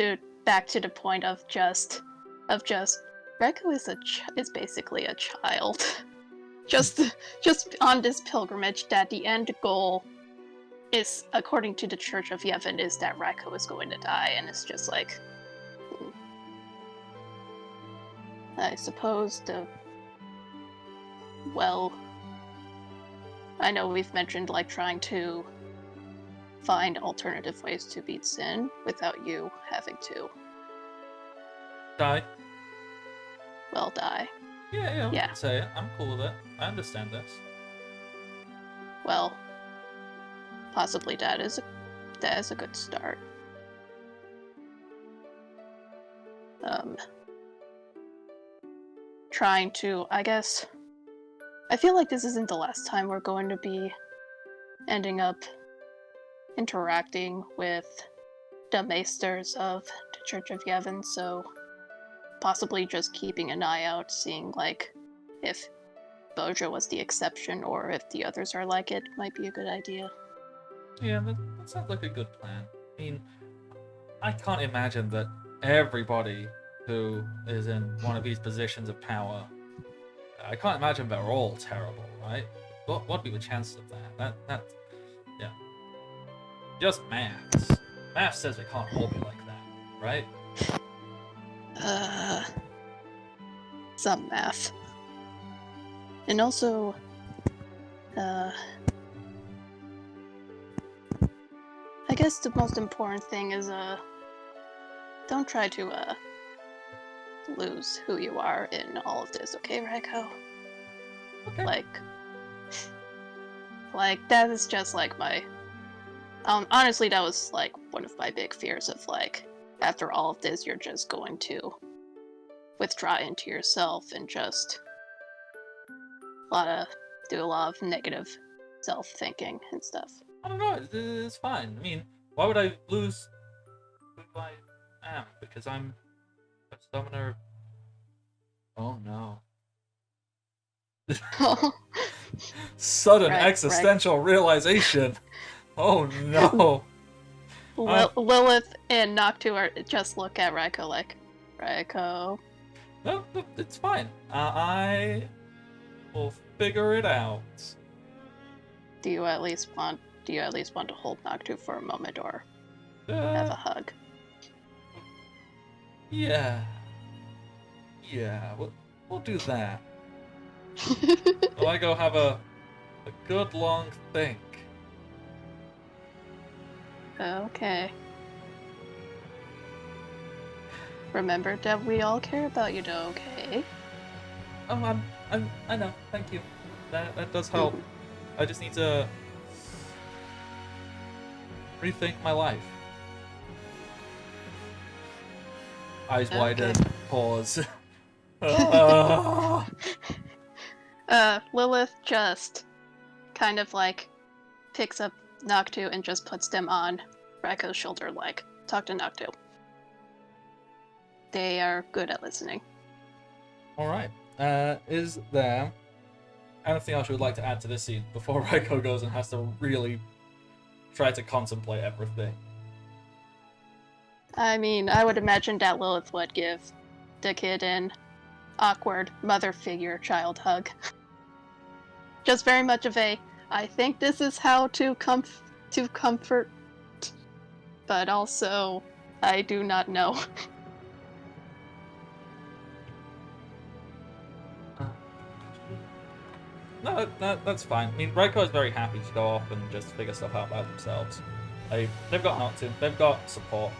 back to the point of just Reko is basically a child. just on this pilgrimage, that the end goal is, according to the Church of Yevon, is that Reko is going to die, and it's just like, I suppose well, I know we've mentioned like trying to find alternative ways to beat sin without you having to, Die? well, die. Yeah. Yeah. Say it. I'm cool with it. I understand this. Well, possibly that is a good start. Trying to, I guess, I feel like this isn't the last time we're going to be ending up interacting with the maesters of the Church of Yevon, so possibly just keeping an eye out, seeing like if Bojo was the exception or if the others are like it, might be a good idea. Yeah, that sounds like a good plan. I mean, I can't imagine that everybody who is in one of these positions of power, I can't imagine they're all terrible, right? What'd be the chances of that? Yeah. Just maths. Math says it can't all be like that, right? Some math. And also, I guess the most important thing is, don't try to, lose who you are in all of this, okay, Raiko? Okay. Like, that is just, like, my... honestly, that was, like, one of my big fears of, like, after all of this, you're just going to withdraw into yourself and just do a lot of negative self-thinking and stuff. I don't know. It's fine. I mean, why would I lose? am, because I'm a summoner. Oh no. Sudden Right, existential realization. Oh no. Lilith and Noctu are just look at Raiko like, Raiko. No, it's fine. I will figure it out. Do you at least want to hold Noctu for a moment or have a hug? Yeah. Yeah, we'll do that. Will I go have a good long think? Okay. Remember that we all care about you, though, okay? Oh, I know. Thank you. That does help. I just need to rethink my life. Eyes Okay. widen. Pause. Lilith just kind of like picks up Noctu and just puts them on Raiko's shoulder like, talk to Noctu. They are good at listening. Alright. Is there anything else you would like to add to this scene before Raiko goes and has to really try to contemplate everything? I mean, I would imagine that Lilith would give the kid an awkward mother figure child hug. Just very much of a, I think this is how to comfort, but also, I do not know. No, that's fine. I mean, Raiko is very happy to go off and just figure stuff out by themselves. They've got Noctu, they've got support,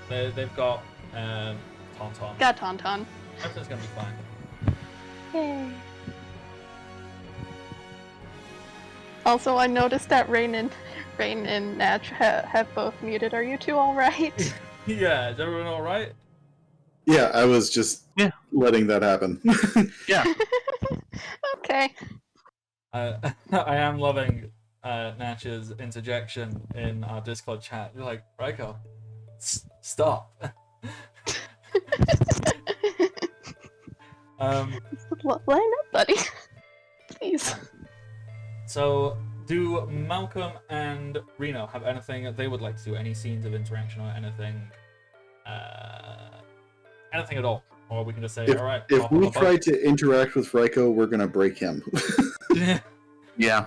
they've got Tauntaun. Got Tauntaun. Everything's gonna be fine. Yay. Also, I noticed that Rain and Natch have both muted. Are you two alright? Yeah, is everyone alright? Yeah, I was just letting that happen. Yeah. Okay. I am loving Natch's interjection in our Discord chat. You're like, Raiko, stop. Line up, buddy. Please. So, do Malcolm and Reno have anything that they would like to do? Any scenes of interaction or anything? Anything at all? Or we can just say, alright. If we try to interact with Raiko, we're gonna break him. Yeah.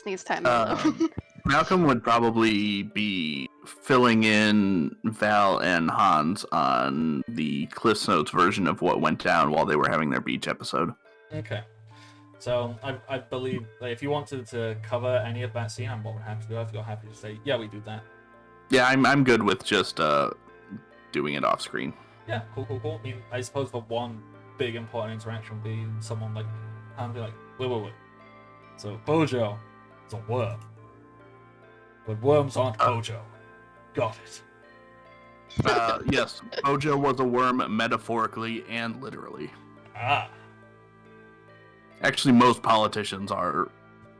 Needs time alone. Malcolm would probably be filling in Val and Hans on the Cliff's Notes version of what went down while they were having their beach episode. Okay. So, I believe that if you wanted to cover any of that scene, I'm more than happy to do it. If you're happy to say, yeah, we do that. Yeah, I'm good with just doing it off screen. Yeah, cool. I mean, I suppose the one big important interaction would be someone like Hans be like, wait. So, Bojo is a worm. But worms aren't Bojo. Got it. Yes, Bojo was a worm metaphorically and literally. Ah. Actually, most politicians are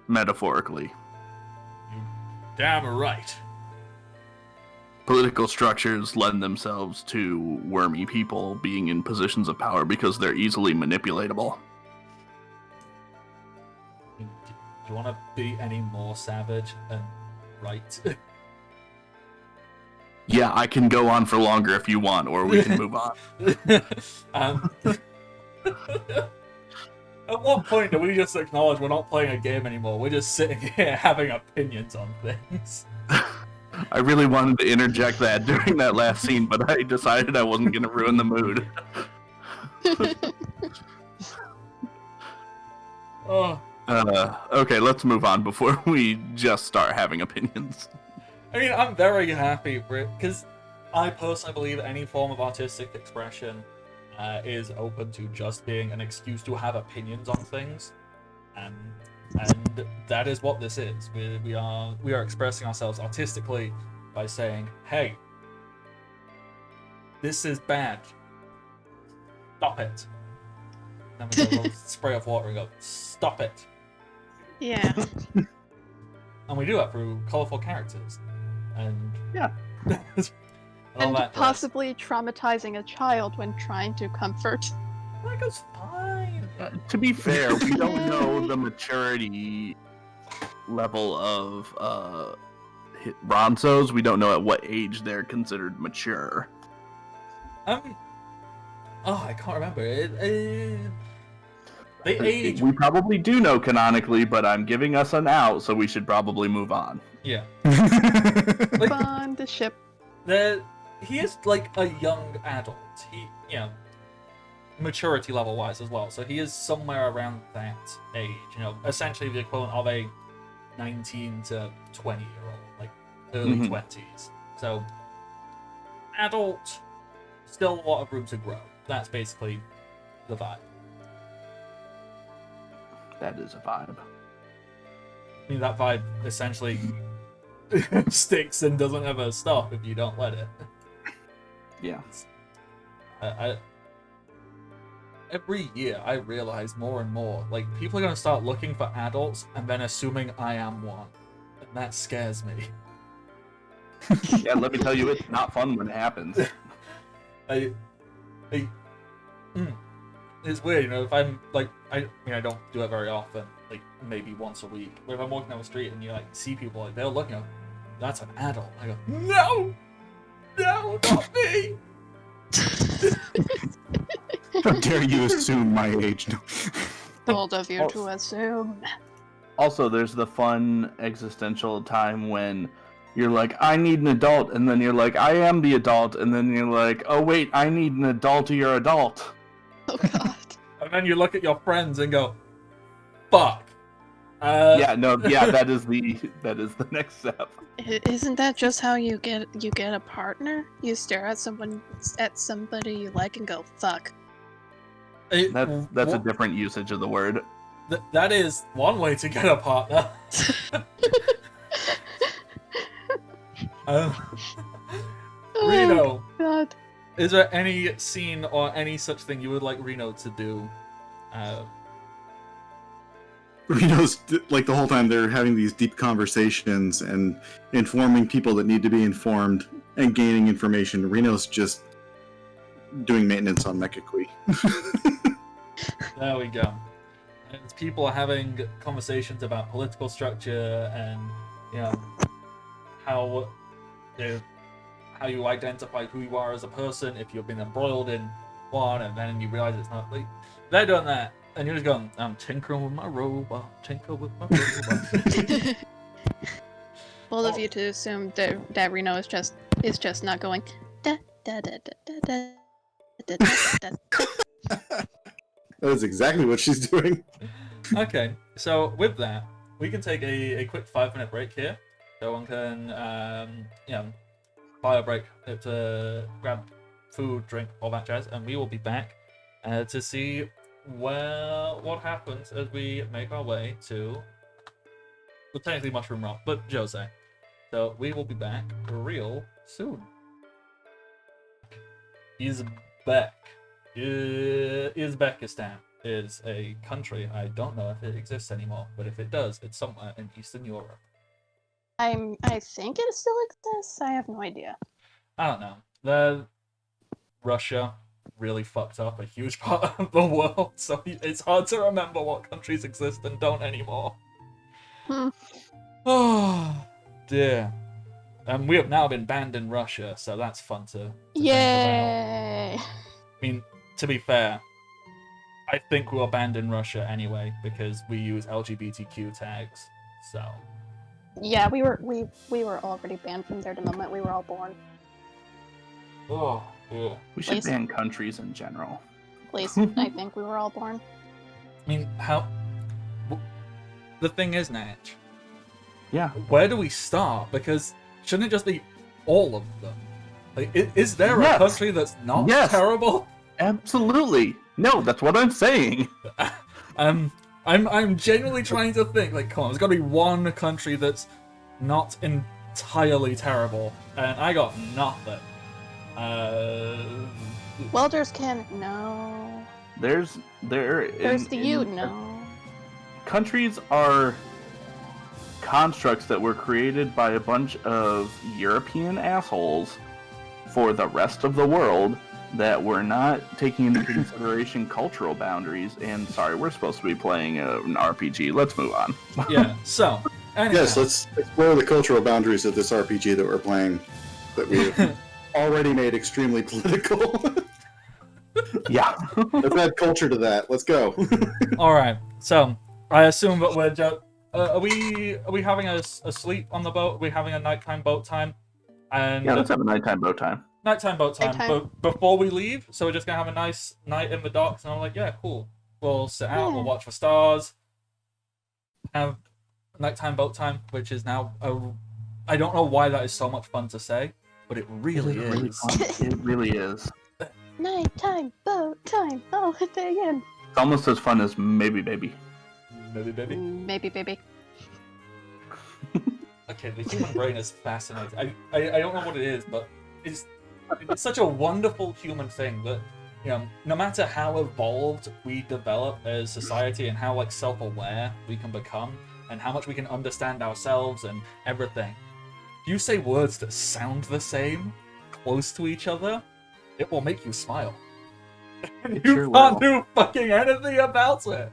metaphorically. You damn right. Political structures lend themselves to wormy people being in positions of power because they're easily manipulatable. Do you want to be any more savage and right? Yeah, I can go on for longer if you want, or we can move on. At what point do we just acknowledge we're not playing a game anymore? We're just sitting here having opinions on things. I really wanted to interject that during that last scene, but I decided I wasn't going to ruin the mood. Oh. Okay, let's move on before we just start having opinions. I mean, I'm very happy for it, because I personally believe any form of artistic expression is open to just being an excuse to have opinions on things. And that is what this is. We are expressing ourselves artistically by saying, hey, this is bad. Stop it. Then we go, we'll spray off water and go, stop it. Yeah. And we do that through colourful characters. And Yeah. All And that jazz. possibly traumatizing a child when trying to comfort. Micah's fine. To be fair, we don't know the maturity level of Ronsos. We don't know at what age they're considered mature. I can't remember. They age. We probably do know canonically, but I'm giving us an out, so we should probably move on. Yeah. On the ship. He is like a young adult. He, maturity level wise as well. So he is somewhere around that age. Essentially the equivalent of a 19 to 20-year-old, like early 20s. So adult, still a lot of room to grow. That's basically the vibe. That is a vibe. I mean, that vibe essentially sticks and doesn't ever stop if you don't let it. Yeah. Every year I realize more and more, like, people are going to start looking for adults and then assuming I am one. And that scares me. Yeah, let me tell you, it's not fun when it happens. It's weird, if I'm, like, I don't do it very often, like, maybe once a week. But if I'm walking down the street and you, like, see people, like, they're looking up, that's an adult. I go, no! No, not me! How dare you assume my age? No. Bold of you to assume. Also, there's the fun existential time when you're like, I need an adult, and then you're like, I am the adult, and then you're like, oh wait, I need an adultier adult. Oh god. And then you look at your friends and go, fuck. That is the next step. Isn't that just how you get a partner? You stare at somebody you like and go, fuck. That's a different usage of the word. That is one way to get a partner. Reno, God. is there any scene or any such thing you would like Reno to do? Reno's like the whole time they're having these deep conversations and informing people that need to be informed and gaining information. Reno's just doing maintenance on Mechakui. There we go. As people are having conversations about political structure and how you identify who you are as a person if you've been embroiled in one and then you realize it's not, like, they're doing that and you're just going, I'm tinkering with my robot, Bold of you to assume that Reno is just not going da da da da da da da da. That is exactly what she's doing. Okay, so with that, we can take a quick 5-minute break here. So one can, buy a break to grab food, drink, all that jazz, and we will be back to see what happens as we make our way to, well, technically Mushroom Rock, but Jose. So we will be back real soon. Uzbekistan is a country. I don't know if it exists anymore, but if it does, it's somewhere in Eastern Europe. I think it still exists. I have no idea. I don't know. Russia really fucked up a huge part of the world, so it's hard to remember what countries exist and don't anymore. Oh dear. And we have now been banned in Russia, so that's fun to Yay! think about. I mean, to be fair, I think we were banned in Russia anyway because we use LGBTQ tags. So Yeah, we were already banned from there the moment we were all born. oh yeah. We should Please. ban countries in general. At least I think we were all born. I mean, the thing is, Natch, Yeah. where do we start? Because shouldn't it just be all of them? Like, is there Yes. a country that's not Yes. terrible? Absolutely. No, that's what I'm saying. I'm genuinely trying to think. Like, come on, there's got to be one country that's not entirely terrible, and I got nothing. Welders can no. There's There's the U no. Countries are constructs that were created by a bunch of European assholes for the rest of the world that were not taking into consideration cultural boundaries. And sorry, we're supposed to be playing an RPG. Let's move on. Yeah. So. Anyhow. Yes, let's explore the cultural boundaries of this RPG that we're playing, that we've already made extremely political. Yeah. Let's add culture to that. Let's go. All right. So I assume that we're just. Are we having a sleep on the boat? Are we having a nighttime boat time? And Yeah, let's have a nighttime boat time. Nighttime boat time. Nighttime. But before we leave, so we're just gonna have a nice night in the docks. And I'm like, yeah, cool. We'll sit out. Yeah. We'll watch for stars. Have nighttime boat time, which is now I don't know why that is so much fun to say, but it really is. Really fun. It really is. Nighttime, boat time, holiday in. It's almost as fun as Maybe Baby. Maybe, baby. Maybe, baby. Okay, the human brain is fascinating. I don't know what it is, but it's such a wonderful human thing that, you know, no matter how evolved we develop as society and how like self-aware we can become and how much we can understand ourselves and everything, if you say words that sound the same, close to each other, it will make you smile. And you sure can't will. do fucking anything about it.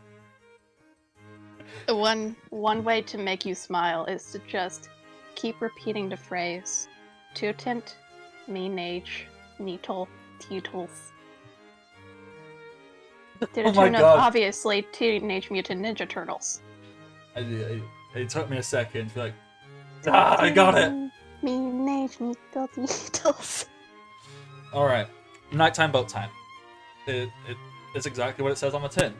One way to make you smile is to just keep repeating the phrase "Tutent, Meenage, Neetle, Teetles." To the Oh my tune of, God. obviously, Teenage Mutant Ninja Turtles. It took me a second to be like, I got it. Meenage, Neetle, Teetles. Alright, nighttime boat time. It's exactly what it says on the tin.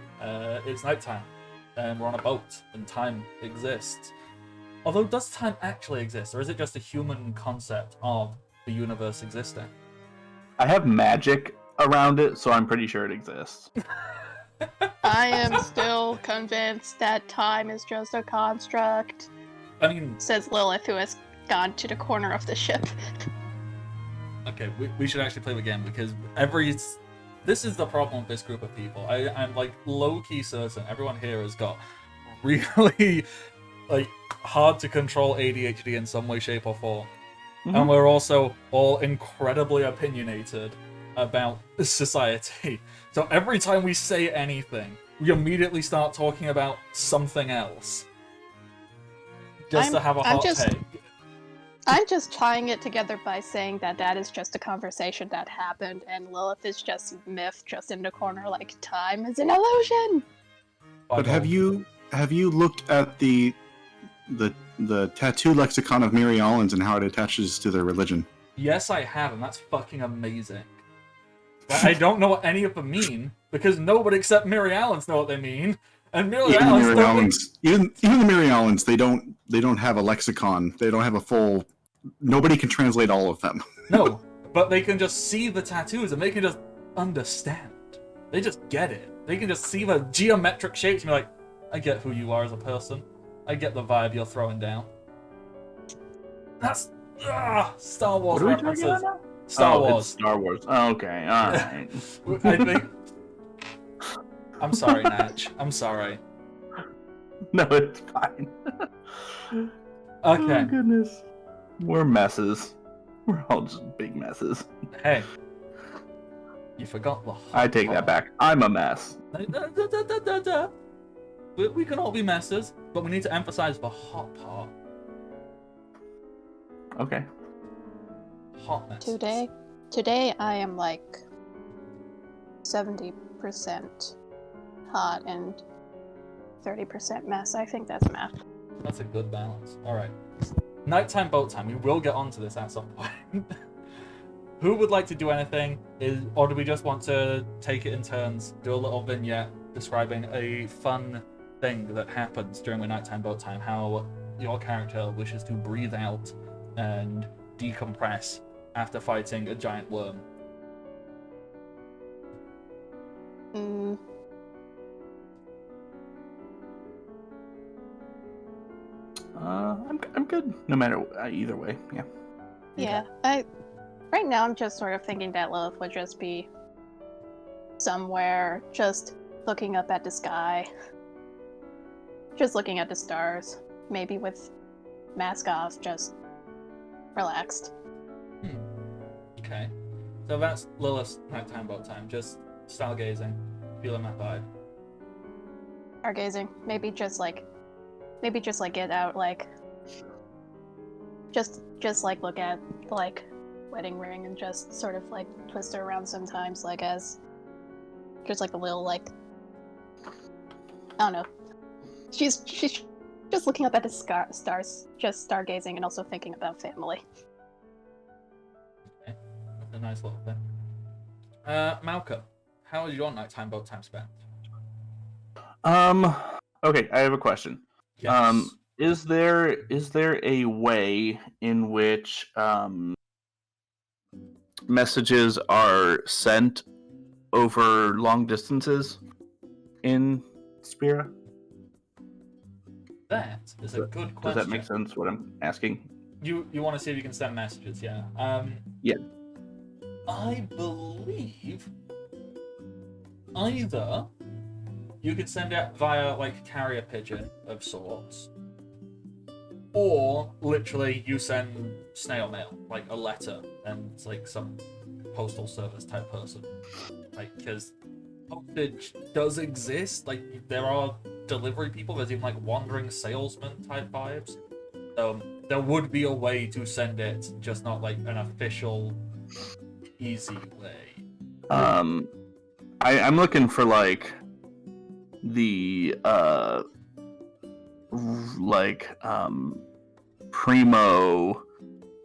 It's nighttime, and we're on a boat, and time exists. Although, does time actually exist, or is it just a human concept of the universe existing? I have magic around it, so I'm pretty sure it exists. I am still convinced that time is just a construct, I mean, says Lilith, who has gone to the corner of the ship. okay, we should actually play the game, because this is the problem with this group of people. I'm like low-key certain everyone here has got really like hard to control ADHD in some way, shape, or form. And we're also all incredibly opinionated about society. So every time we say anything, we immediately start talking about something else. Just to have a hot take. I'm just tying it together by saying that is just a conversation that happened, and Lilith is just myth, just in the corner, like time is an illusion. But have you looked at the tattoo lexicon of Mary Allens and how it attaches to their religion? Yes, I have, and that's fucking amazing. But I don't know what any of them mean, because nobody except Mary Allens know what they mean. And Mary Allens even the Mary Allens, they don't have a lexicon. They don't have a full. Nobody can translate all of them. No, but they can just see the tattoos and they can just understand. They just get it. They can just see the geometric shapes and be like, I get who you are as a person. I get the vibe you're throwing down. That's Star Wars What are we talking references. about now? Star It's Wars. Star Wars. Okay, alright. I think. I'm sorry, Natch. I'm sorry. No, it's fine. Okay. Oh, goodness. We're messes. We're all just big messes. Hey. You forgot the. I take that back. I'm a mess. We can all be messes, but we need to emphasize the hot part. Okay. Hot messes. Today I am like 70% hot and 30% mess. I think that's math. That's a good balance. Alright. Nighttime boat time. We will get onto this at some point. Who would like to do anything? Or do we just want to take it in turns, do a little vignette describing a fun thing that happens during the nighttime boat time? How your character wishes to breathe out and decompress after fighting a giant worm. I'm good. No matter either way. Yeah. Yeah, right now I'm just sort of thinking that Lilith would just be somewhere, just looking up at the sky, just looking at the stars, maybe with mask off, just relaxed. Okay. So that's Lilith's nighttime boat time, just stargazing, feeling that vibe. Stargazing. Maybe just like get out, like just like look at like wedding ring and just sort of like twist her around sometimes, like as just like a little like I don't know. She's just looking up at the stars, just stargazing and also thinking about family. Okay. That's a nice little thing. Malcolm, how was your nighttime boat time spent? Okay, I have a question. Yes. Is there a way in which messages are sent over long distances in Spira? That is a good question. Does that make sense? What I'm asking? You want to see if you can send messages, yeah? Yeah. I believe either you could send it via like carrier pigeon of sorts, or literally you send snail mail, like a letter, and it's like some postal service type person, like because postage does exist. Like there are delivery people. There's even like wandering salesman type vibes. So there would be a way to send it, just not like an official, easy way. I'm looking for like the primo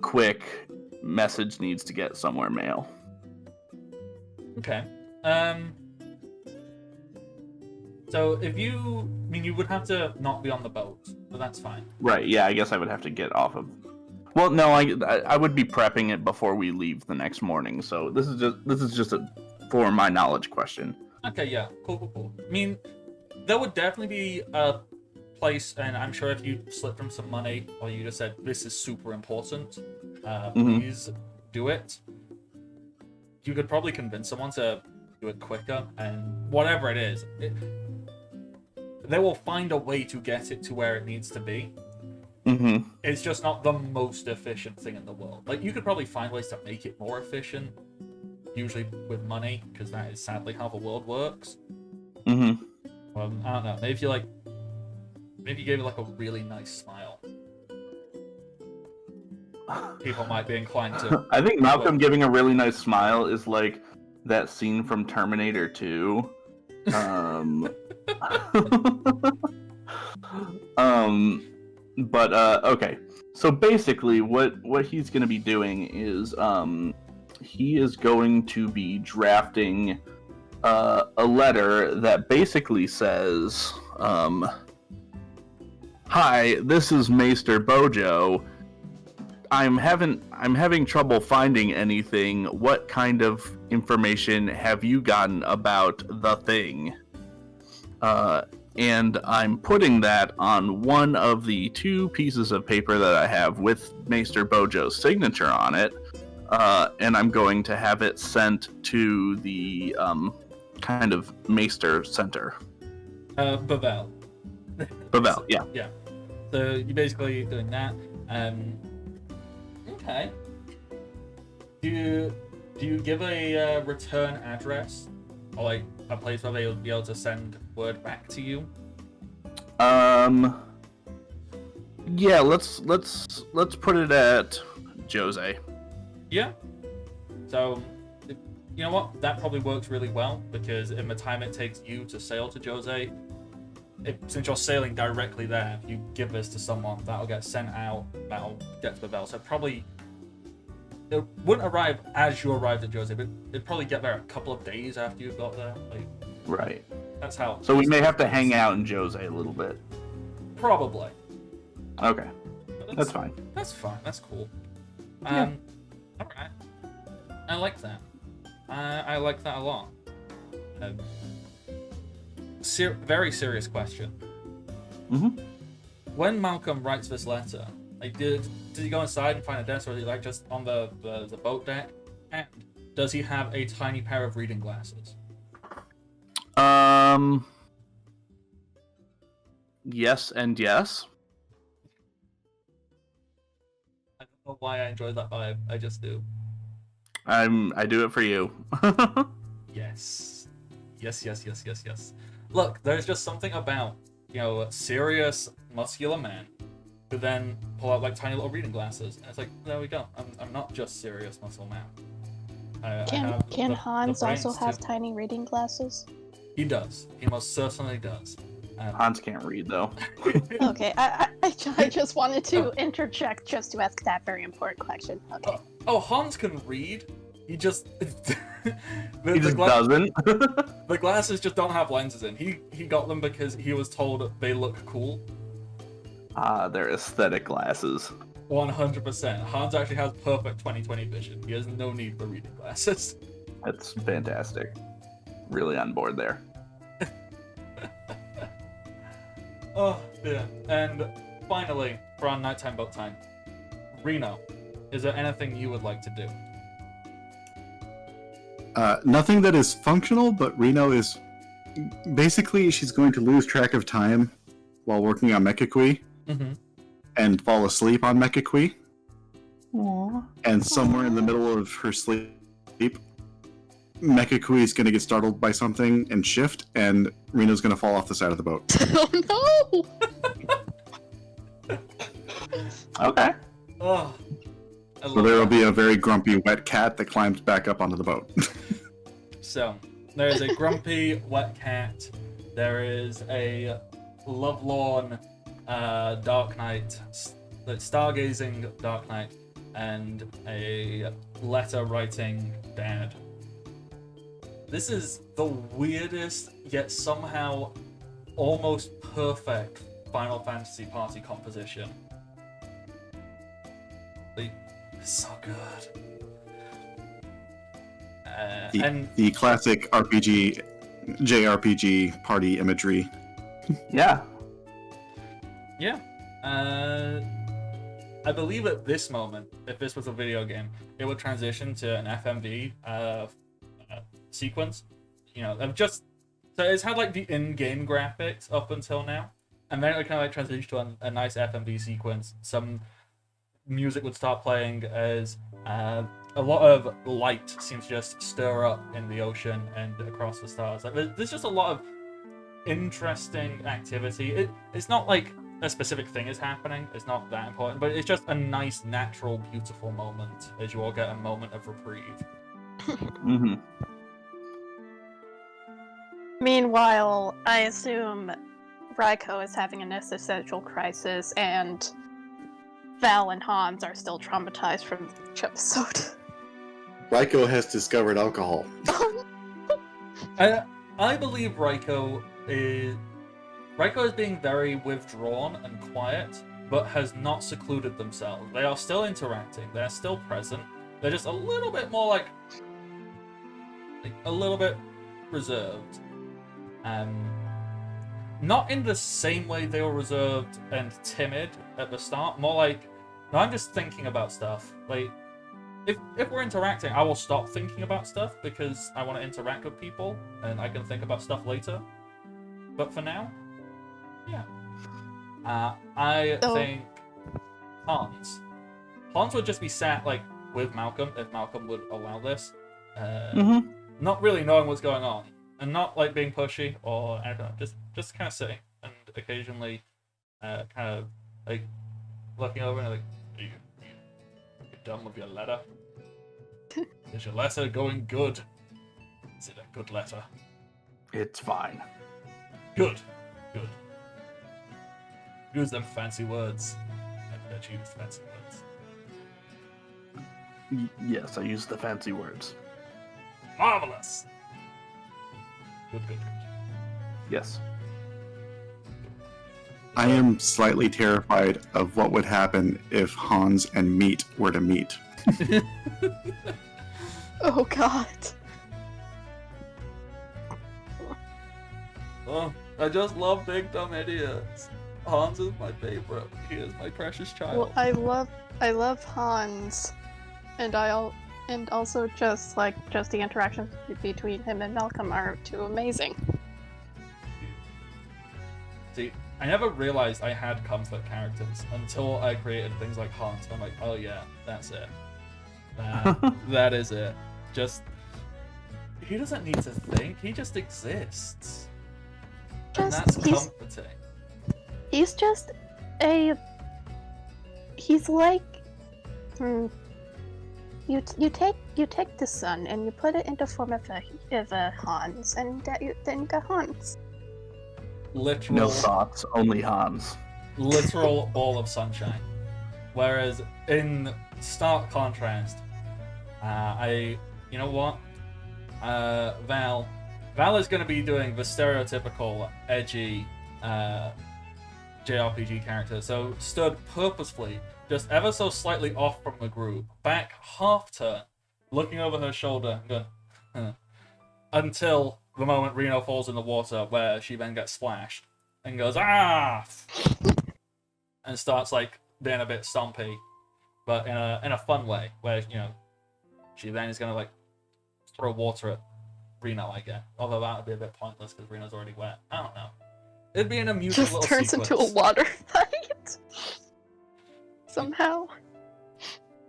quick message needs to get somewhere mail. Okay. So if you would have to not be on the boat, but that's fine. Right. Yeah. I guess I would have to get off of. Well, no. I would be prepping it before we leave the next morning. So this is just a for my knowledge question. Okay. Yeah. Cool. I mean, there would definitely be a place, and I'm sure if you slipped from some money, or you just said this is super important, please do it. You could probably convince someone to do it quicker, and whatever it is, they will find a way to get it to where it needs to be. Mm-hmm. It's just not the most efficient thing in the world. Like, you could probably find ways to make it more efficient, usually with money, because that is sadly how the world works. Mm-hmm. Well, I don't know. Maybe you gave it like a really nice smile. People might be inclined to. I think Malcolm giving a really nice smile is like that scene from Terminator 2. But okay. So basically, what he's going to be doing is he is going to be drafting a letter that basically says, "Hi, this is Maester Bojo. I'm having trouble finding anything. What kind of information have you gotten about the thing?" And I'm putting that on one of the two pieces of paper that I have with Maester Bojo's signature on it, and I'm going to have it sent to the kind of Maester Center. Bavel. Bavel, yeah. Yeah. So you're basically doing that. Okay. Do you give a return address, or like a place where they'll be able to send word back to you? Yeah. Let's put it at Jose. Yeah. So, you know what? That probably works really well, because in the time it takes you to sail to Jose, since you're sailing directly there, if you give this to someone, that'll get sent out, that'll get to the bell. So probably it wouldn't arrive as you arrived at Jose, but it'd probably get there a couple of days after you got there. Like, Right. that's how. So we may have to hang out in Jose a little bit. Probably. Okay. That's fine. That's fine. That's cool. Yeah. All right. I like that. I like that a lot. Very serious question. Mm-hmm. When Malcolm writes this letter, like, did he go inside and find a desk, or is he like just on the boat deck? And does he have a tiny pair of reading glasses? Yes and yes. know why I enjoy that vibe. I just do. I do it for you. Yes. Yes. Look, there's just something about, a serious, muscular man who then pull out like tiny little reading glasses. And it's like, there we go. I'm not just serious muscle man. Can Hans also brains, have too. tiny reading glasses? He does. He most certainly does. Hans can't read though. Okay, I just wanted to interject just to ask that very important question. Okay. Oh, Hans can read. He just He just doesn't. The glasses just don't have lenses in. He got them because he was told they look cool. They're aesthetic glasses. 100%. Hans actually has perfect 20/20 vision. He has no need for reading glasses. That's fantastic. Really on board there. Oh dear. And finally, for our nighttime boat time, Reno, is there anything you would like to do? Nothing that is functional, but Reno is basically she's going to lose track of time while working on Mechakui Mm-hmm. and fall asleep on Mechakui. And somewhere in the middle of her sleep, Mechakui is going to get startled by something and shift, and Reno's going to fall off the side of the boat. Oh no! Okay. Oh, I So love there will that. be a very grumpy wet cat that climbs back up onto the boat. So, there is a grumpy wet cat. There is a lovelorn dark knight, stargazing dark knight, and a letter-writing dad. This is the weirdest, yet somehow almost perfect Final Fantasy party composition. Like, so good. And The classic RPG, JRPG party imagery. Yeah. yeah, I believe at this moment, if this was a video game, it would transition to an FMV sequence. So it's had like the in-game graphics up until now, and then it would kind of like transition to a nice FMV sequence. Some music would start playing as a lot of light seems to just stir up in the ocean and across the stars. Like there's just a lot of interesting activity. It's not like a specific thing is happening. It's not that important, but it's just a nice, natural, beautiful moment as you all get a moment of reprieve. Mm-hmm. Meanwhile, I assume Raiko is having an existential crisis, and Val and Hans are still traumatized from each episode. Raiko has discovered alcohol. I believe Raiko is being very withdrawn and quiet, but has not secluded themselves. They are still interacting. They're still present. They're just a little bit more like a little bit reserved. Not in the same way they were reserved and timid at the start. More like, no, I'm just thinking about stuff. Like, if we're interacting, I will stop thinking about stuff because I want to interact with people and I can think about stuff later. But for now, yeah. I think Hans would just be sat like with Malcolm if Malcolm would allow this. Not really knowing what's going on and not like being pushy or anything. Just kind of sitting and occasionally kind of like looking over and like, are you done with your letter? Is your letter going good? Is it a good letter? It's fine. Good. Use them fancy words. I bet you use fancy words. Yes, I use the fancy words. Marvelous. Good. Yes. I am slightly terrified of what would happen if Hans and Meat were to meet. Oh god. Oh, I just love big dumb idiots. Hans is my favorite. He is my precious child. Well, I love Hans, and also just the interactions between him and Malcolm are too amazing. See, I never realized I had comfort characters until I created things like Hans. I'm like, oh yeah, that's it. That is it. Just he doesn't need to think. He just exists, and that's comforting. He's just a. He's like. You take the sun and you put it into form of a Hans, and then you got Hans. Literal. No thoughts, only Hans. Literal ball of sunshine. Whereas in stark contrast, you know what? Val is going to be doing the stereotypical edgy JRPG character. So stood purposefully just ever so slightly off from the group, back half turn, looking over her shoulder, and going, until the moment Reno falls in the water, where she then gets splashed and goes ah, and starts like being a bit stompy, but in a fun way, where she then is gonna like throw water at Reno, I guess. Although that would be a bit pointless because Reno's already wet. I don't know. It'd be an amusing Just little turns sequence. into a water fight somehow.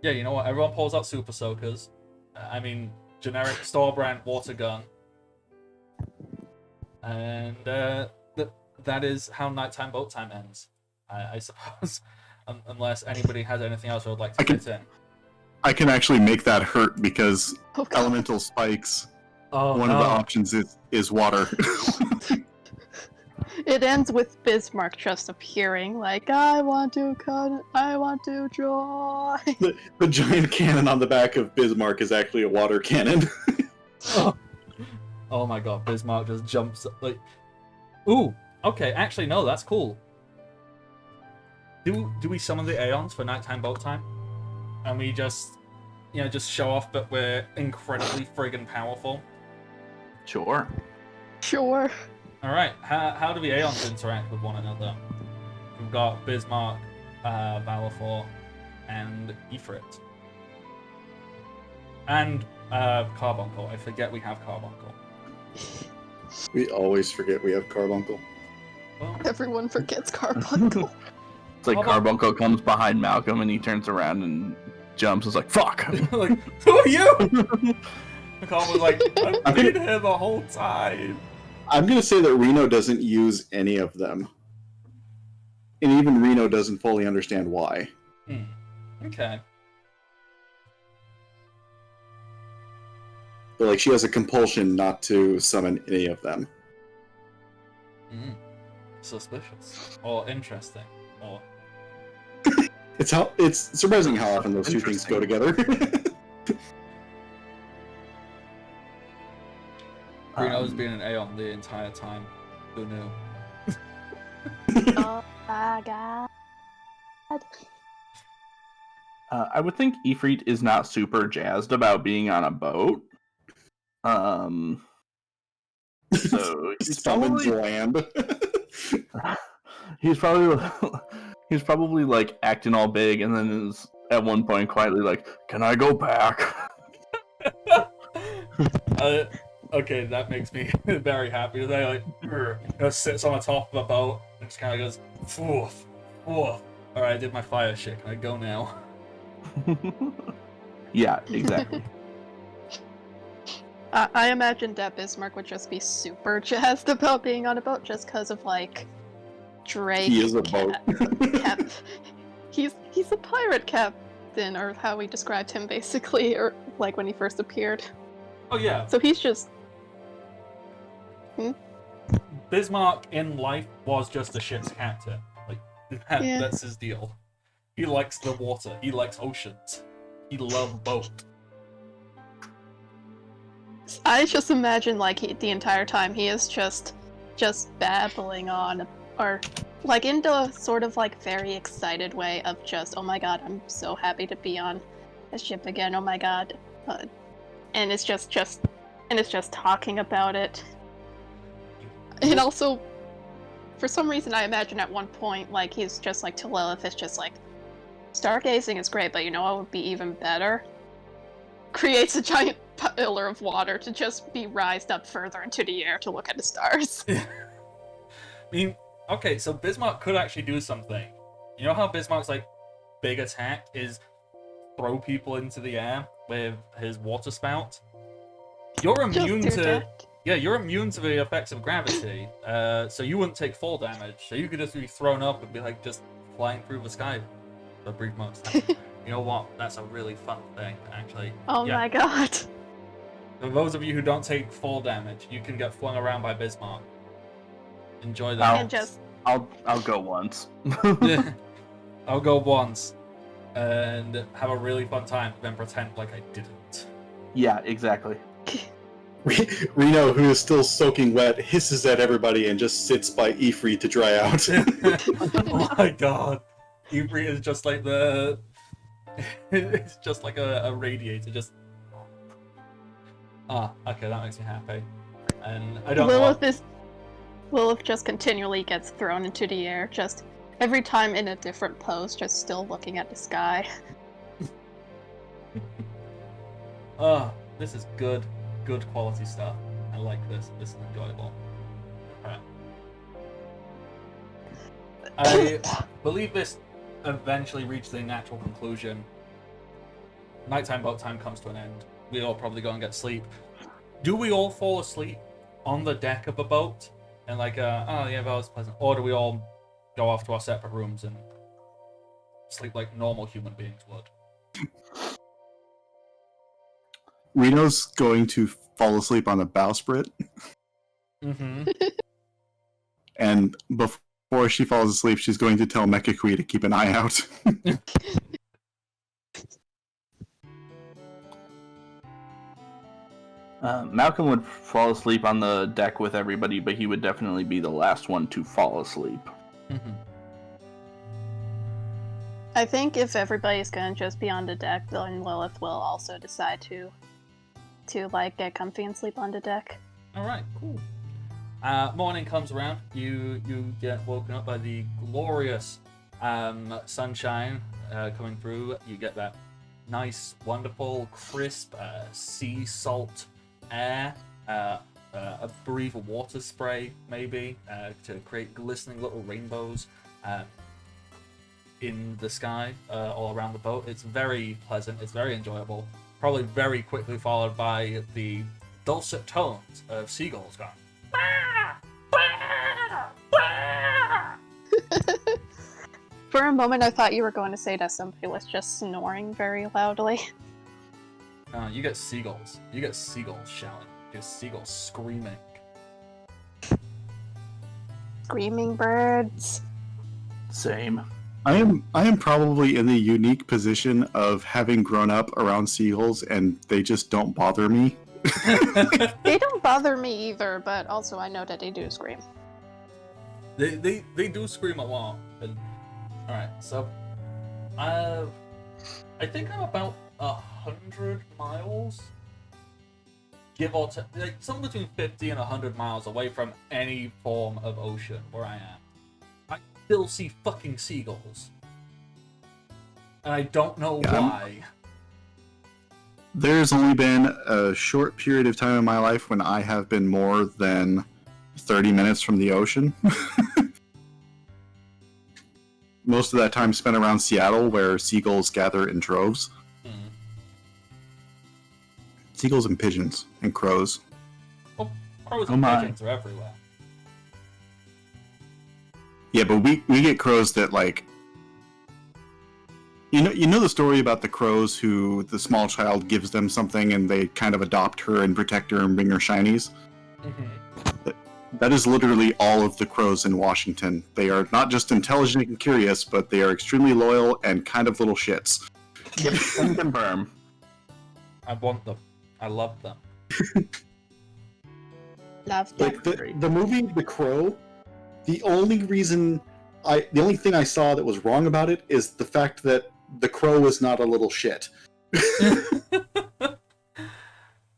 Yeah, you know what? Everyone pulls out super soakers. I mean, generic store brand water gun. And that is how nighttime boat time ends, I suppose. Unless anybody has anything else they would like to fit in. I can actually make that hurt because Oh, God. elemental spikes. Oh, One of the options is water. It ends with Bismarck just appearing, like, I want to join. The giant cannon on the back of Bismarck is actually a water cannon. Oh my god, Bismarck just jumps like. Ooh, okay, actually no, that's cool. Do we summon the Aeons for nighttime boat time? And we just show off that we're incredibly friggin' powerful? Sure. Sure. Alright, how do the Aeons interact with one another? We've got Bismarck, Valifor, and Ifrit. And Carbuncle. I forget we have Carbuncle. We always forget we have Carbuncle. Well, Everyone forgets Carbuncle. It's like Carbuncle comes behind Malcolm and he turns around and jumps. It's like, fuck! like, who are you? McCall was like, I've been here the whole time. I'm going to say that Reno doesn't use any of them. And even Reno doesn't fully understand why. Okay. But like she has a compulsion not to summon any of them. Suspicious. Or interesting. Or It's surprising how often those two things go together. Reno's been an Aeon the entire time. Who knew? Oh my god. I would think Ifrit is not super jazzed about being on a boat. So Summons land. he's probably like acting all big, and then is at one point quietly like, "Can I go back?" Okay, that makes me very happy. They sits on the top of a boat and just kind of goes, "Woof, woof." All right, I did my fire shit. Can I go now? Yeah, exactly. I imagined that Bismarck would just be super jazzed about being on a boat just because of, like, Drake. He is a boat. He's a pirate captain, or how we described him, basically, or, like, when he first appeared. Oh yeah. So he's just... Bismarck in life was just a ship's captain. Like, that's his deal. He likes the water. He likes oceans. He loves boat. I just imagine, like, the entire time he is just babbling on, or, like, in the sort of, like, very excited way of just, oh my god, I'm so happy to be on a ship again, oh my god. And it's just talking about it. And also, for some reason, I imagine at one point, like, he's just like, to Lilith, it's just like, stargazing is great, but you know what would be even better? Creates a giant pillar of water to just be raised up further into the air to look at the stars. I mean, Okay, so Bismarck could actually do something. You know how Bismarck's like big attack is throw people into the air with his water spout? You're immune Just do to that. yeah, you're immune to the effects of gravity, so you wouldn't take fall damage. So you could just be thrown up and be like just flying through the sky for a brief moment. You know what? That's a really fun thing, actually. Oh Yeah. my god. For those of you who don't take fall damage, you can get flung around by Bismarck. Enjoy that. And just I'll go once. I'll go once and have a really fun time, then pretend like I didn't. Yeah, exactly. Reno, who is still soaking wet, hisses at everybody and just sits by Ifrit to dry out. Oh my god. Ibri is just like the... It's just like a radiator, just... Ah, okay, that makes me happy. And I don't know... Lilith just continually gets thrown into the air, just every time in a different pose, just still looking at the sky. Oh, this is good quality stuff. I like this. This is enjoyable. Alright. I believe this eventually reached the natural conclusion. Nighttime boat time comes to an end. We all probably go and get sleep. Do we all fall asleep on the deck of a boat? And like, oh yeah, that was pleasant. Or do we all go off to our separate rooms and sleep like normal human beings would? Reno's going to fall asleep on the bowsprit, Mm-hmm. and before she falls asleep, she's going to tell Mekakui to keep an eye out. Malcolm would fall asleep on the deck with everybody, but he would definitely be the last one to fall asleep. Mm-hmm. I think if everybody's gonna just be on the deck, then Lilith will also decide to like get comfy and sleep on the deck. Alright, cool. Morning comes around. You get woken up by the glorious sunshine coming through. You get that nice, wonderful, crisp sea salt air. A breath of water spray, maybe, to create glistening little rainbows in the sky all around the boat. It's very pleasant. It's very enjoyable. Probably very quickly followed by the dulcet tones of seagulls going. For a moment, I thought you were going to say that somebody was just snoring very loudly. You get seagulls. You get seagulls shouting. You get seagulls screaming. Screaming birds. Same. I am probably in the unique position of having grown up around seagulls and they just don't bother me. They don't bother me either, but also I know that they do scream. They do scream a lot. And all right, so I think I'm about 100 miles, give or take, like somewhere between 50 and 100 miles away from any form of ocean where I am. I still see fucking seagulls, and I don't know why. There's only been a short period of time in my life when I have been more than 30 minutes from the ocean. Most of that time spent around Seattle, where seagulls gather in droves. Mm. Seagulls and pigeons and crows. Well, crows Oh and my. pigeons are everywhere. Yeah, but we get crows that like. You know the story about the crows who the small child gives them something and they kind of adopt her and protect her and bring her shinies? Mm-hmm. That is literally all of the crows in Washington. They are not just intelligent and curious, but they are extremely loyal and kind of little shits. Yep, can confirm. I want them. I love them. Love them. Like the movie The Crow, the only thing I saw that was wrong about it is the fact that the crow is not a little shit.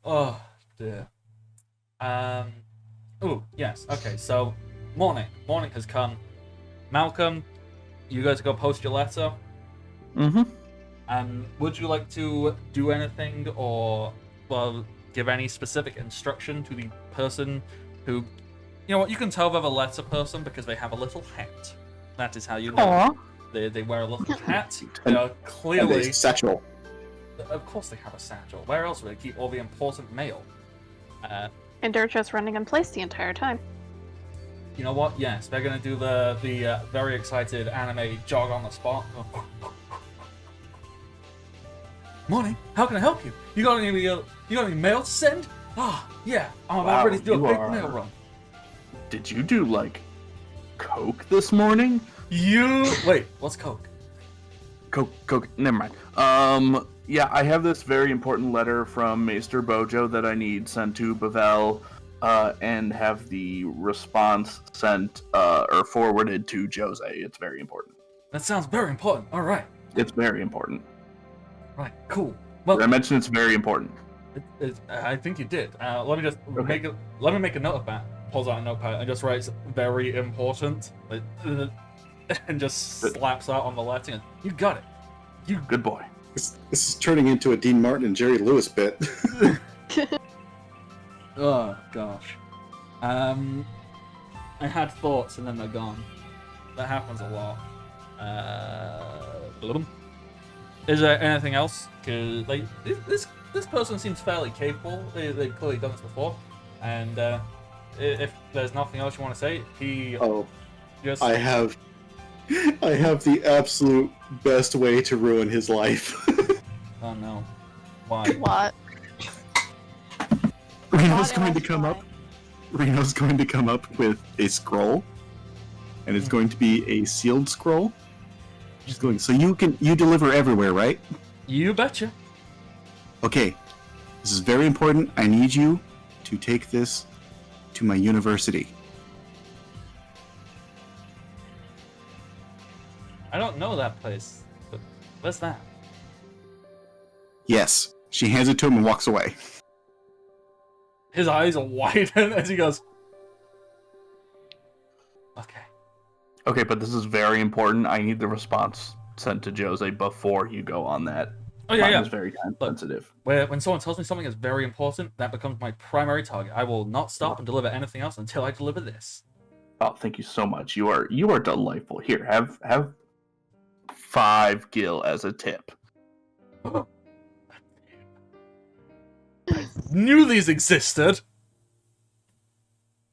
Oh dear. Oh yes. Okay. So morning has come. Malcolm, you guys go post your letter. Mm-hmm. Would you like to do anything or, well, give any specific instruction to the person who, You know what? You can tell they're the letter person because they have a little hat. That is how you know. Aw. They wear a little hat. They And- are And a clearly. satchel. Of course, they have a satchel. Where else would they keep all the important mail? And they're just running in place the entire time. You know what? Yes, they're gonna do the very excited anime jog on the spot. Morning. How can I help you? You got any mail to send? Ah, yeah. I'm about Wow, ready to do a you big are- mail run. Did you do like coke this morning? Wait. What's Coke? Coke. Never mind. Yeah, I have this very important letter from Maester Bojo that I need sent to Bavel, and have the response sent or forwarded to Jose. It's very important. That sounds very important. All right. It's very important. Right. Cool. Well, Did I mentioned it's very important. I think you did. Let me just Okay. let me make a note of that. Pulls out a notepad and just writes "very important," and just slaps that on the letter. And, you got it. Good boy. This is turning into a Dean Martin and Jerry Lewis bit. Oh gosh. I had thoughts and then they're gone. That happens a lot. Is there anything else? Cause like this person seems fairly capable. They've clearly done this before, and if there's nothing else you want to say, he Oh, just I have the absolute best way to ruin his life. oh no, why? What? Reno's What going to else? come Why? up. Reno's going to come up with a scroll, and it's going to be a sealed scroll. She's going. So you deliver everywhere, right? You betcha. Okay, this is very important. I need you to take this to my university. I don't know that place, but what's that? Yes. She hands it to him and walks away. His eyes widen as he goes. Okay. Okay, but this is very important. I need the response sent to Jose before you go on that. Oh yeah, Mine yeah. is very time Look. sensitive. When someone tells me something is very important, that becomes my primary target. I will not stop and deliver anything else until I deliver this. Oh, thank you so much. You are delightful. Here, have 5 gil as a tip. Knew these existed.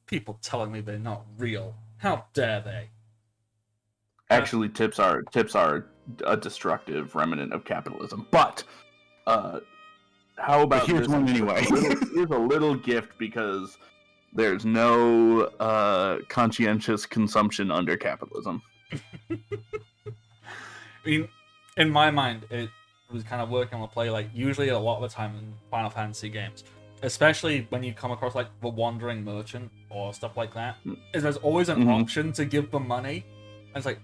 People telling me they're not real. How dare they? Actually, tips are a destructive remnant of capitalism. But how about here's this? one anyway. Here's a little gift because there's no conscientious consumption under capitalism. I mean, in my mind, it was kind of working on the play. Like usually, a lot of the time in Final Fantasy games, especially when you come across like the Wandering Merchant or stuff like that, is there's always an option to give them money. And it's like,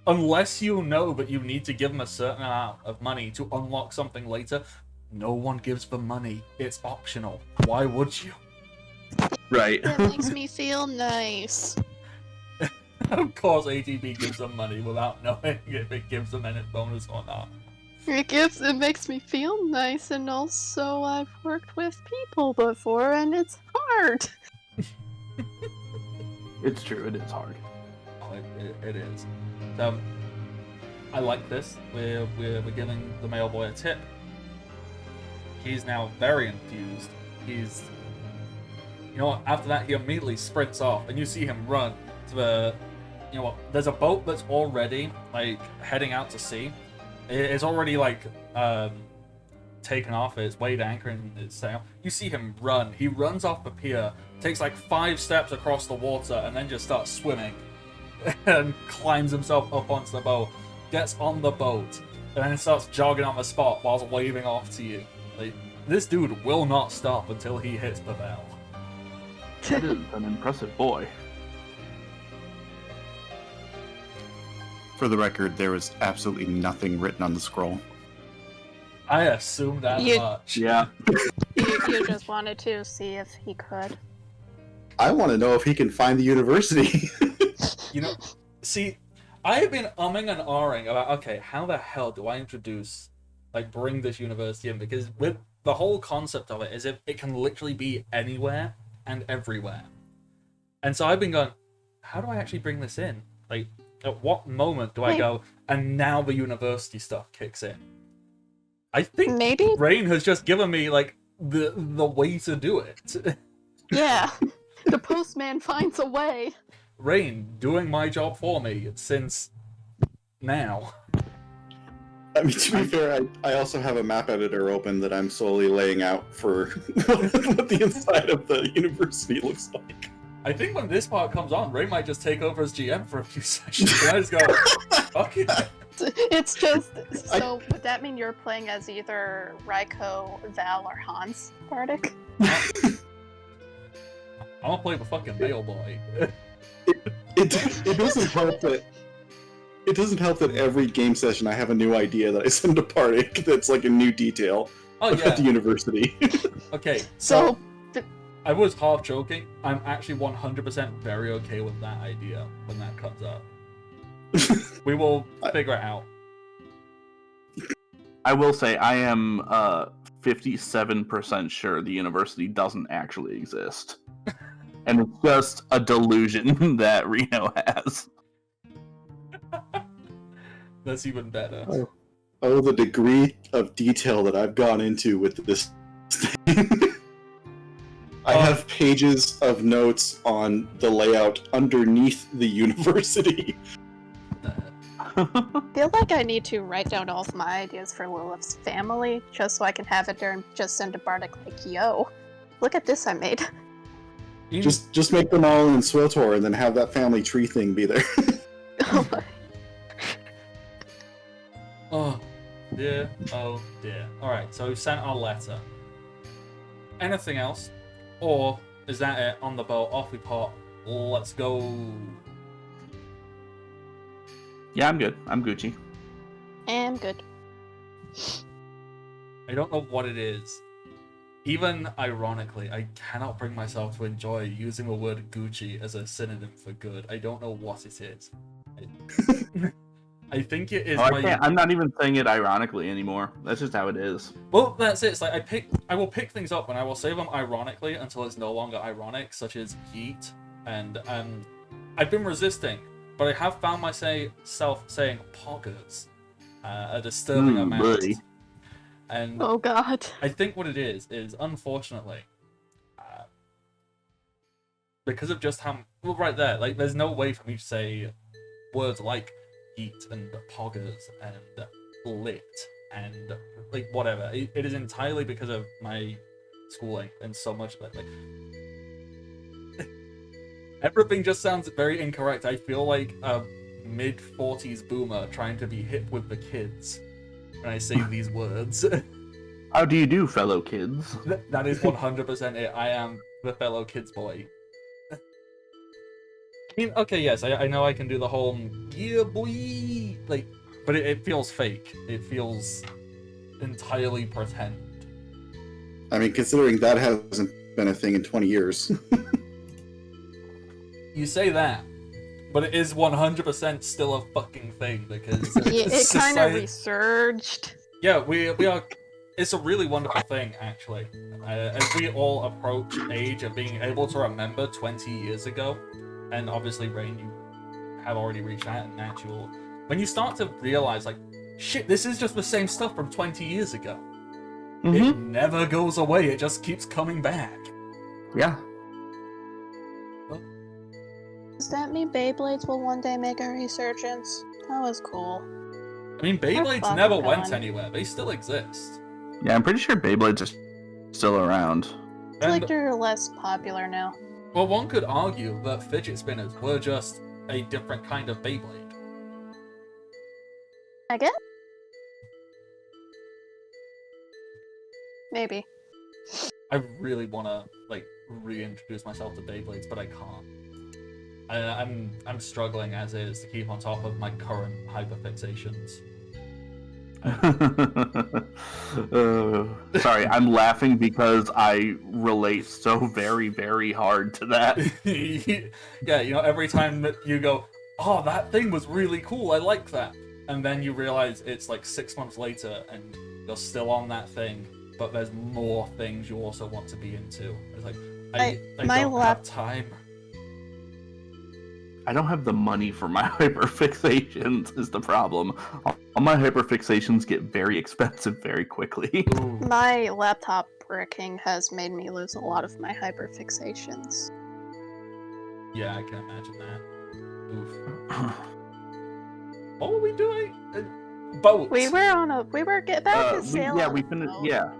unless you know that you need to give them a certain amount of money to unlock something later, no one gives them money. It's optional. Why would you? Right. That makes me feel nice. Of course, ATB gives them money without knowing if it gives them any bonus or not. It makes me feel nice, and also I've worked with people before, and it's hard. It's true. It is hard. Oh, it is. So, I like this. We're giving the mail boy a tip. He's now very enthused. He's, you know what? After that, he immediately sprints off, and you see him run to the, you know what? There's a boat that's already like heading out to sea. It's already like taken off. It's weighed anchor in its sail. You see him run. He runs off the pier, takes like 5 steps across the water, and then just starts swimming. And climbs himself up onto the boat, gets on the boat, and then starts jogging on the spot whilst waving off to you. Like, this dude will not stop until he hits the bell. That is an impressive boy. For the record, there was absolutely nothing written on the scroll. I assume that You- much. Yeah. You just wanted to see if he could. I want to know if he can find the university. You know, see, I have been umming and ahhing about, okay, how the hell do I introduce, like, bring this university in? Because with the whole concept of it is it can literally be anywhere and everywhere. And so I've been going, how do I actually bring this in? Like, at what moment do I go, and now the university stuff kicks in? I think Maybe? Rain has just given me, like, the way to do it. Yeah. The postman finds a way. Rain doing my job for me since now. I mean, to be fair, I also have a map editor open that I'm slowly laying out for what the inside of the university looks like. I think when this part comes on, Rain might just take over as GM for a few sessions. And I just go, okay. It's just so. Would that mean you're playing as either Raiko, Val, or Hans Bardic? I'm gonna play the fucking male boy. It doesn't help that. It doesn't help that every game session I have a new idea that I send to Bardic that's like a new detail about the university. Okay, So I was half joking. I'm actually 100% very okay with that idea when that comes up. We will figure it out. I will say I am 57% sure the university doesn't actually exist. And it's just a delusion that Reno has. That's even better. Oh, the degree of detail that I've gone into with this thing. I have pages of notes on the layout underneath the university. I feel like I need to write down all of my ideas for Lilith's family, just so I can have it there and just send to Bardic like, yo, look at this I made. Just make them all in Swiltor and then have that family tree thing be there. Oh dear, oh dear. Alright, so we've sent our letter. Anything else? Or is that it? On the boat, off we pop. Let's go. Yeah, I'm good. I'm Gucci. I'm good. I don't know what it is. Even ironically, I cannot bring myself to enjoy using the word Gucci as a synonym for good. I don't know what it is. I think it is. I'm not even saying it ironically anymore. That's just how it is. Well, that's it. It's like I will pick things up and I will say them ironically until it's no longer ironic, such as yeet. And I've been resisting, but I have found myself saying poggers a disturbing amount. Buddy. And Oh god. I think what it is unfortunately, because of just how right there, like there's no way for me to say words like heat and poggers and lit and like whatever. It is entirely because of my schooling and so much of it. Like everything just sounds very incorrect. I feel like a mid-40s boomer trying to be hip with the kids when I say these words. How do you do, fellow kids? That is 100% it. I am the fellow kids boy. I mean, okay, yes, I know I can do the whole yeah boy, like, but it feels fake. It feels entirely pretend. I mean, considering that hasn't been a thing in 20 years. You say that, but it is 100% still a fucking thing because It kind of resurged. Yeah, we are. It's a really wonderful thing, actually. As we all approach age of being able to remember 20 years ago, and obviously, Rain, you have already reached that, and actual. When you start to realize, like, shit, this is just the same stuff from 20 years ago. It never goes away. It just keeps coming back. Yeah. Does that mean Beyblades will one day make a resurgence? That was cool. I mean, Beyblades fun never and went fun. anywhere. They still exist. Yeah, I'm pretty sure Beyblades are still around. I feel like they're less popular now. Well, one could argue that fidget spinners were just a different kind of Beyblade. I guess? Maybe. I really want to, like, reintroduce myself to Beyblades, but I can't. I'm struggling as is to keep on top of my current hyperfixations. Sorry, I'm laughing because I relate so very, very hard to that. Yeah, you know, every time that you go, oh, that thing was really cool, I like that. And then you realize it's like 6 months later and you're still on that thing, but there's more things you also want to be into. It's like, I don't have time. I don't have the money for my hyperfixations is the problem. All my hyperfixations get very expensive very quickly. Ooh. My laptop bricking has made me lose a lot of my hyperfixations. Yeah, I can imagine that. Oof. What were we doing? Boats. We were get back to sail. Yeah, on we the finished. boat. Yeah.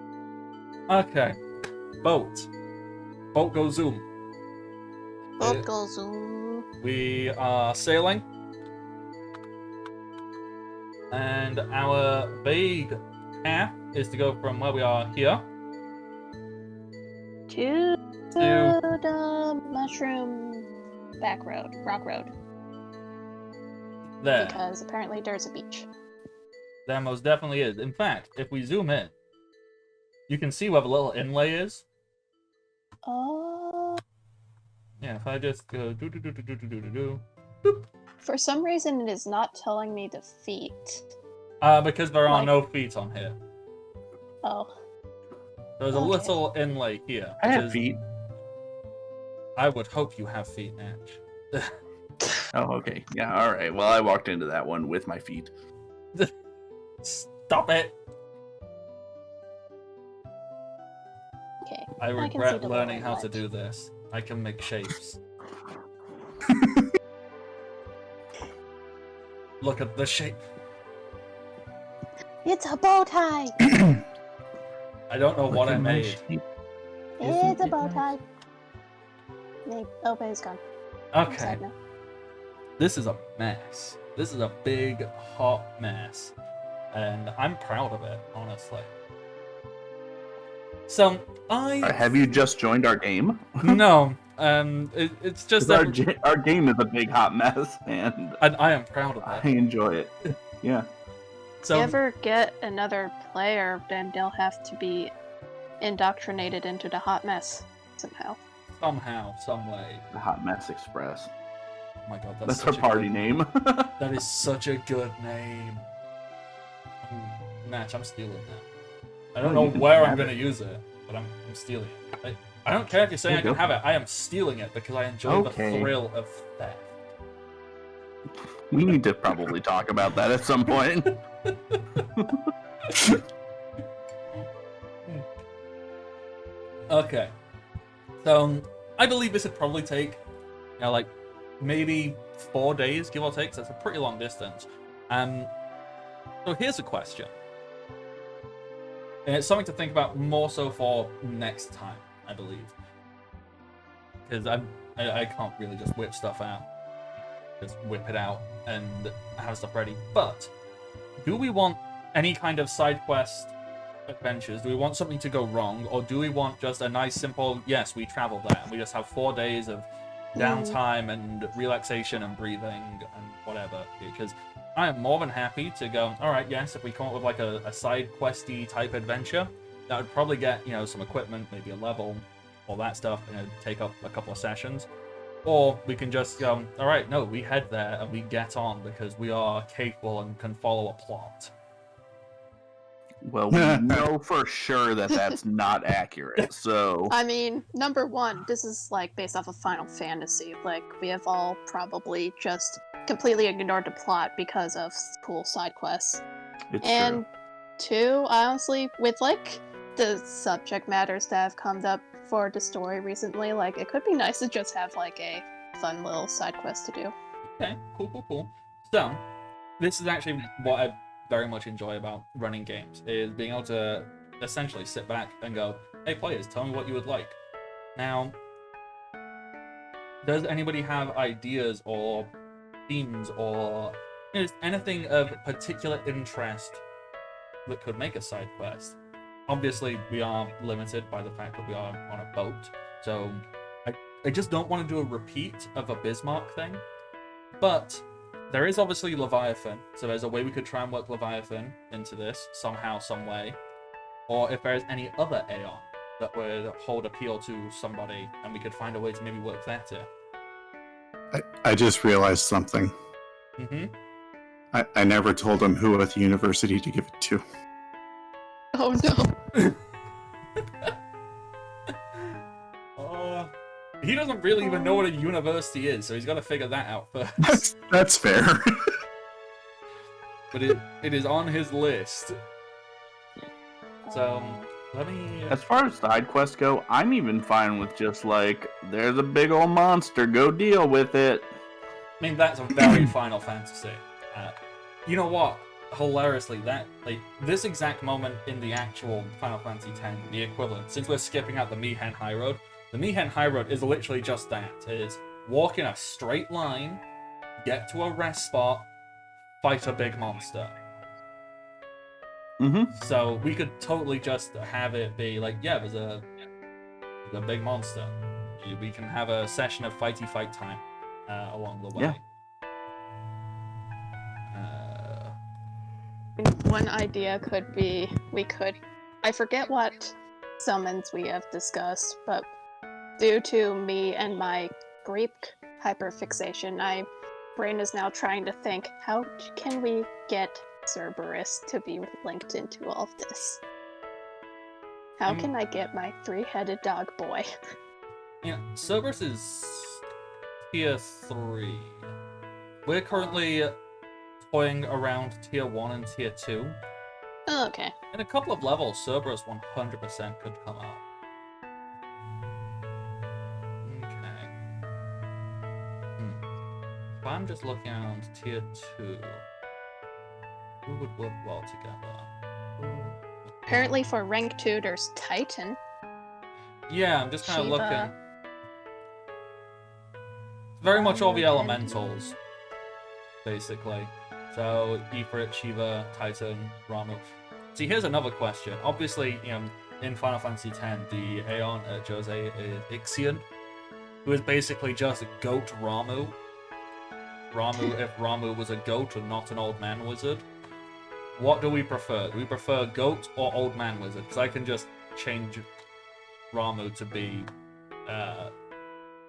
Okay. Boat. Boat go zoom. Boat goes zoom. We are sailing. And our vague path is to go from where we are here To to the mushroom back road, rock road, there. because apparently there's a beach. There most definitely is. In fact, if we zoom in, you can see where the little inlay is. Oh. Yeah, if I just go do. For some reason, it is not telling me the feet. Because there are Like- no feet on here. Oh. There's a Okay. little inlay here. I which have is- feet. I would hope you have feet, Natch. Oh, okay. Yeah, all right. Well, I walked into that one with my feet. Stop it! Okay. I can see regret the learning lower how to ledge. do this. I can make shapes. Look at the shape. It's a bow tie. I don't know what I made. It's a bow tie. Oh, but it's gone. Okay, Inside now. this is a mess. This is a big, hot mess. And I'm proud of it, honestly. So, Have you just joined our game? No, it's just 'Cause that our game is a big hot mess, and I am proud of I it. enjoy it. Yeah. So, If you ever get another player, then they'll have to be indoctrinated into the hot mess somehow. somehow, some way. The Hot Mess Express. Oh my god, That's our such a party good- name. That is such a good name. Match, I'm stealing that. I don't Oh, you know can where I'm have going to use it, but I'm stealing it. I don't care if you're saying I There you can go. have it. I am stealing it because I enjoy Okay. the thrill of theft. We need to probably talk about that at some point. Okay. So, I believe this would probably take, like, maybe 4 days, give or take. So, it's a pretty long distance. So, here's a question. And it's something to think about more so for next time, I believe. Because I can't really just whip stuff out. Just whip it out and have stuff ready. But, do we want any kind of side quest adventures? Do we want something to go wrong, or do we want just a nice simple, yes, we travel there and we just have 4 days of downtime and relaxation and breathing and whatever? Because I am more than happy to go, all right, yes, if we come up with like a side questy type adventure, that would probably get, some equipment, maybe a level, all that stuff, take up a couple of sessions. Or we can just go, all right, no, we head there and we get on because we are capable and can follow a plot. Well, we know for sure that that's not accurate, so... I mean, number one, this is like based off of Final Fantasy. Like, we have all probably just completely ignored the plot because of cool side quests. It's And two, honestly, with like the subject matters that have come up for the story recently, like it could be nice to just have like a fun little side quest to do. Okay, cool. So, this is actually what I very much enjoy about running games, is being able to essentially sit back and go, hey players, tell me what you would like. Now, does anybody have ideas or themes or just anything of particular interest that could make a side quest? Obviously, we are limited by the fact that we are on a boat, so I just don't want to do a repeat of a Bismarck thing, but there is obviously Leviathan, so there's a way we could try and work Leviathan into this somehow, some way. Or if there's any other Aeon that would hold appeal to somebody, and we could find a way to maybe work that in. I just realized something. Mm-hmm. I never told him who at the university to give it to. Oh no. he doesn't really even know what a university is, so he's got to figure that out first. That's fair. But it is on his list. So, let me... As far as side quests go, I'm even fine with just like, there's a big old monster, go deal with it. I mean, that's a very Final Fantasy. You know what? Hilariously, that this exact moment in the actual Final Fantasy X, the equivalent, since we're skipping out the Mi'ihen High Road, the Mi'ihen High Road is literally just that. It is walk in a straight line, get to a rest spot, fight a big monster. Mm-hmm. So we could totally just have it be like, yeah, there's a big monster. We can have a session of fighty fight time along the way. Yeah. One idea could be I forget what summons we have discussed, but due to me and my Greek hyperfixation, my brain is now trying to think, how can we get Cerberus to be linked into all of this? How can I get my three-headed dog boy? Yeah, Cerberus is tier 3. We're currently toying around tier 1 and tier 2. Oh, okay. In a couple of levels, Cerberus 100% could come up. Okay. If I'm just looking around tier 2, who would work well together? Apparently for rank 2, there's Titan. Yeah, I'm just kind of Shiva. looking. Very much all the Titan. elementals, basically. So, Ifrit, Shiva, Titan, Ramu. See, here's another question. Obviously, in Final Fantasy X, the Aeon Jose is Ixion, who is basically just Goat Ramu. If Ramu was a goat and not an old man wizard. What do we prefer? Do we prefer goat or old man wizard? Because I can just change Ramu to be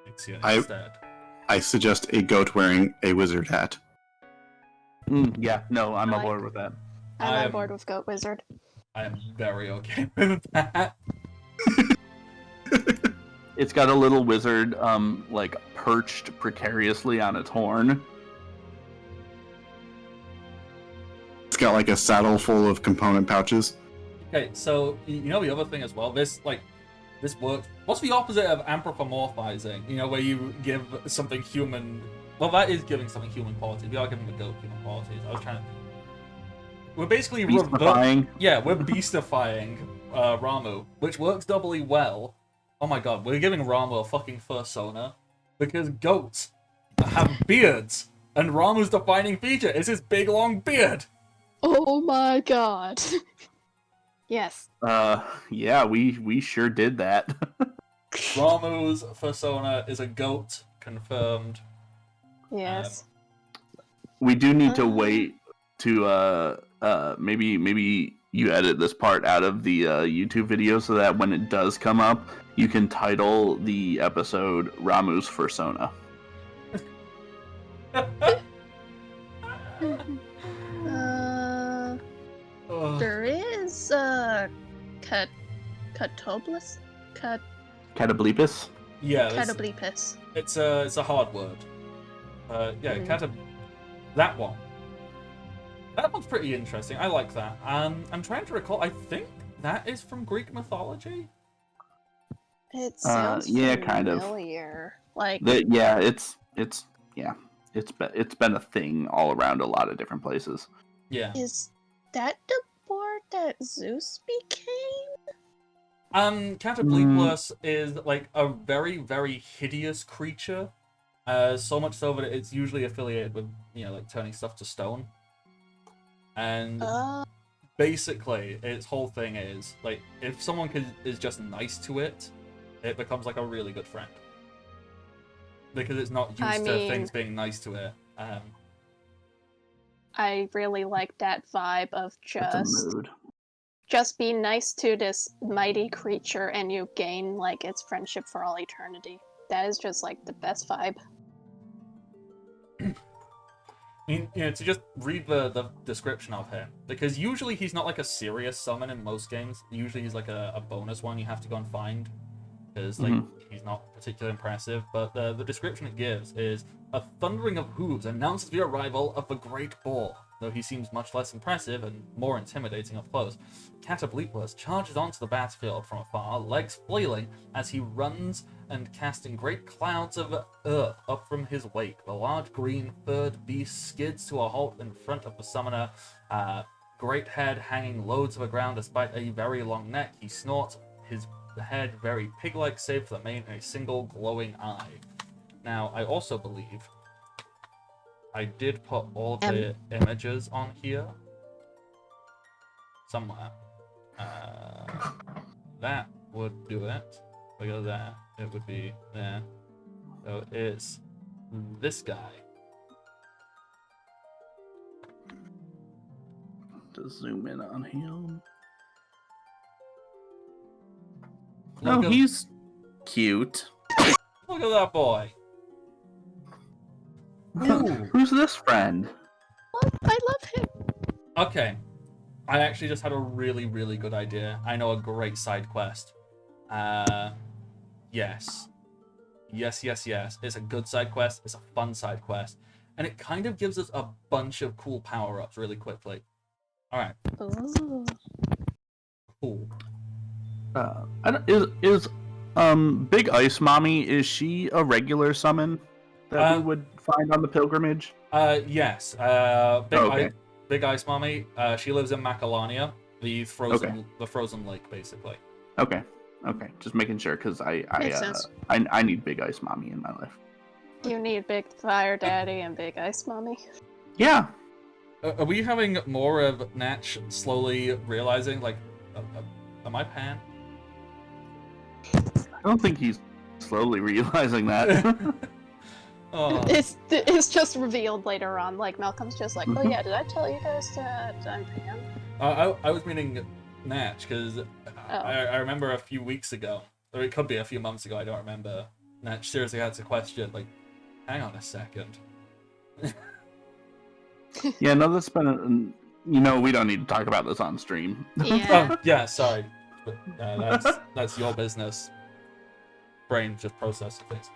Ixion instead. I suggest a goat wearing a wizard hat. Yeah, no, I'm on board with that. I'm on board with Goat Wizard. I am very okay with that. It's got a little wizard, like, perched precariously on its horn. It's got like a saddle full of component pouches. Okay, so you know the other thing as well. This works. What's the opposite of anthropomorphizing? Where you give something human. Well, that is giving something human qualities. We are giving the goat human qualities. I was trying to. We're basically Beastifying. We're beastifying Ramu, which works doubly well. Oh my god, we're giving Ramu a fucking fursona because goats have beards, and Ramu's defining feature is his big long beard. Oh my god. Yes. Yeah, we sure did that. Ramu's fursona is a goat, confirmed. Yes. We do need to wait to maybe you edit this part out of the YouTube video so that when it does come up, you can title the episode Ramu's Fursona. There is Catoblis? Catoblepus? Yeah, Catoblepus. it's a hard word. That one. That one's pretty interesting. I like that. I'm trying to recall. I think that is from Greek mythology. It sounds kind of. familiar. Like It's been a thing all around a lot of different places. Yeah. Is that the board that Zeus became? Catoblepus is like a very, very hideous creature. So much so that it's usually affiliated with, like turning stuff to stone. And basically, its whole thing is, like, if someone is just nice to it, it becomes like a really good friend. Because it's not used to things being nice to it. I really like that vibe of just be nice to this mighty creature and you gain, like, its friendship for all eternity. That is just, like, the best vibe. I mean, to just read the description of him, because usually he's not like a serious summon in most games. Usually he's like a bonus one you have to go and find. because like he's not particularly impressive. But the description it gives is a thundering of hooves announces the arrival of the great boar. Though he seems much less impressive and more intimidating up close, Catapletless charges onto the battlefield from afar, legs flailing as he runs and casting great clouds of earth up from his wake. The large green furred beast skids to a halt in front of the summoner, great head hanging low to the ground despite a very long neck. He snorts, his head very pig-like save for the mane and a single glowing eye. Now, I also believe I did put all of the images on here somewhere. That would do it. Look at that. It would be there. So it's this guy. To zoom in on him. Look at, He's cute. look at that boy. Who's this friend? What? I love him. Okay. I actually just had a really, really good idea. I know a great side quest. Yes. Yes. It's a good side quest. It's a fun side quest. And it kind of gives us a bunch of cool power-ups really quickly. Alright. Ooh. Cool. Is Big Ice Mommy, is she a regular summon that we would find on the pilgrimage? Yes. Big Ice Mommy. She lives in Macalania, the frozen lake, basically. Okay. Just making sure, because Makes sense. I need Big Ice Mommy in my life. You need Big Fire Daddy and Big Ice Mommy. Yeah. Are we having more of Natch slowly realizing, like, am I Pan? I don't think he's slowly realizing that. Oh. It's just revealed later on. Like Malcolm's just like, oh yeah, did I tell you guys that I'm Pan? I was meaning Natch, because I remember a few weeks ago, or it could be a few months ago, I don't remember. Natch seriously had a question, like, hang on a second. Yeah, no, that's been. We don't need to talk about this on stream. Yeah. Oh, yeah, sorry. But that's your business. Brain just processing things.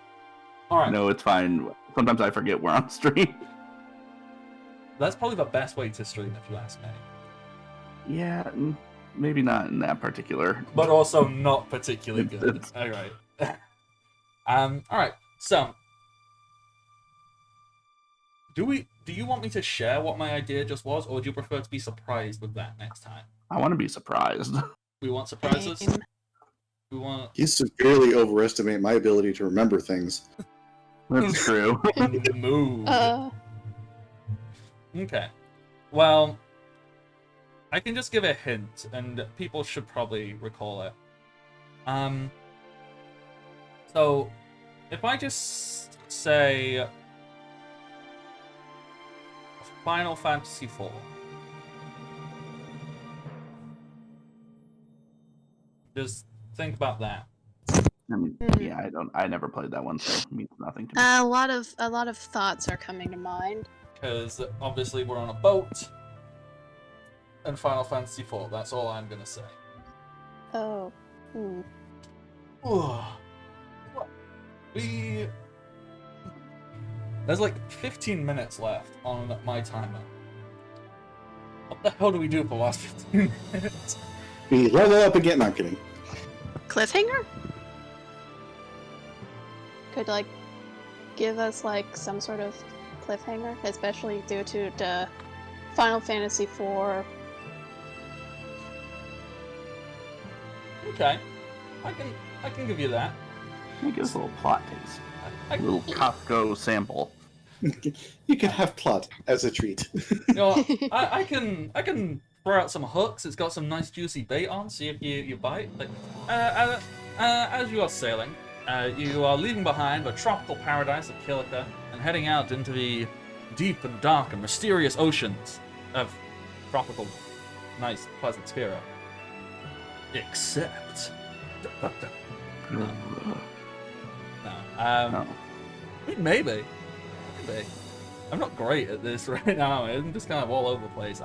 Alright. No, it's fine. Sometimes I forget we're on stream. That's probably the best way to stream, if you ask me. Yeah, maybe not in that particular. But also not particularly good. It's... Alright. Alright, so do you want me to share what my idea just was, or do you prefer to be surprised with that next time? I want to be surprised. We want surprises? Same. We want... You severely overestimate my ability to remember things. That's true. Move. Okay. Well, I can just give a hint, and people should probably recall it. So, if I just say Final Fantasy IV. Just think about that. I mean, yeah, I never played that one, so it means nothing to me. A lot of thoughts are coming to mind. Because obviously we're on a boat, and Final Fantasy IV. That's all I'm gonna say. Oh. There's like 15 minutes left on my timer. What the hell do we do for the last 15 minutes? We level up again. No, I'm kidding. Cliffhanger? Could give us some sort of cliffhanger, especially due to the Final Fantasy IV. Okay, I can give you that. Give us a little plot taste. A little Costco sample. You can have plot as a treat. You know, I can throw out some hooks. It's got some nice juicy bait on. See if you bite. Like, as you are sailing, you are leaving behind the tropical paradise of Kilika and heading out into the deep and dark and mysterious oceans of tropical, nice, pleasant Spira. Except... No. No. Maybe. I'm not great at this right now. I'm just kind of all over the place.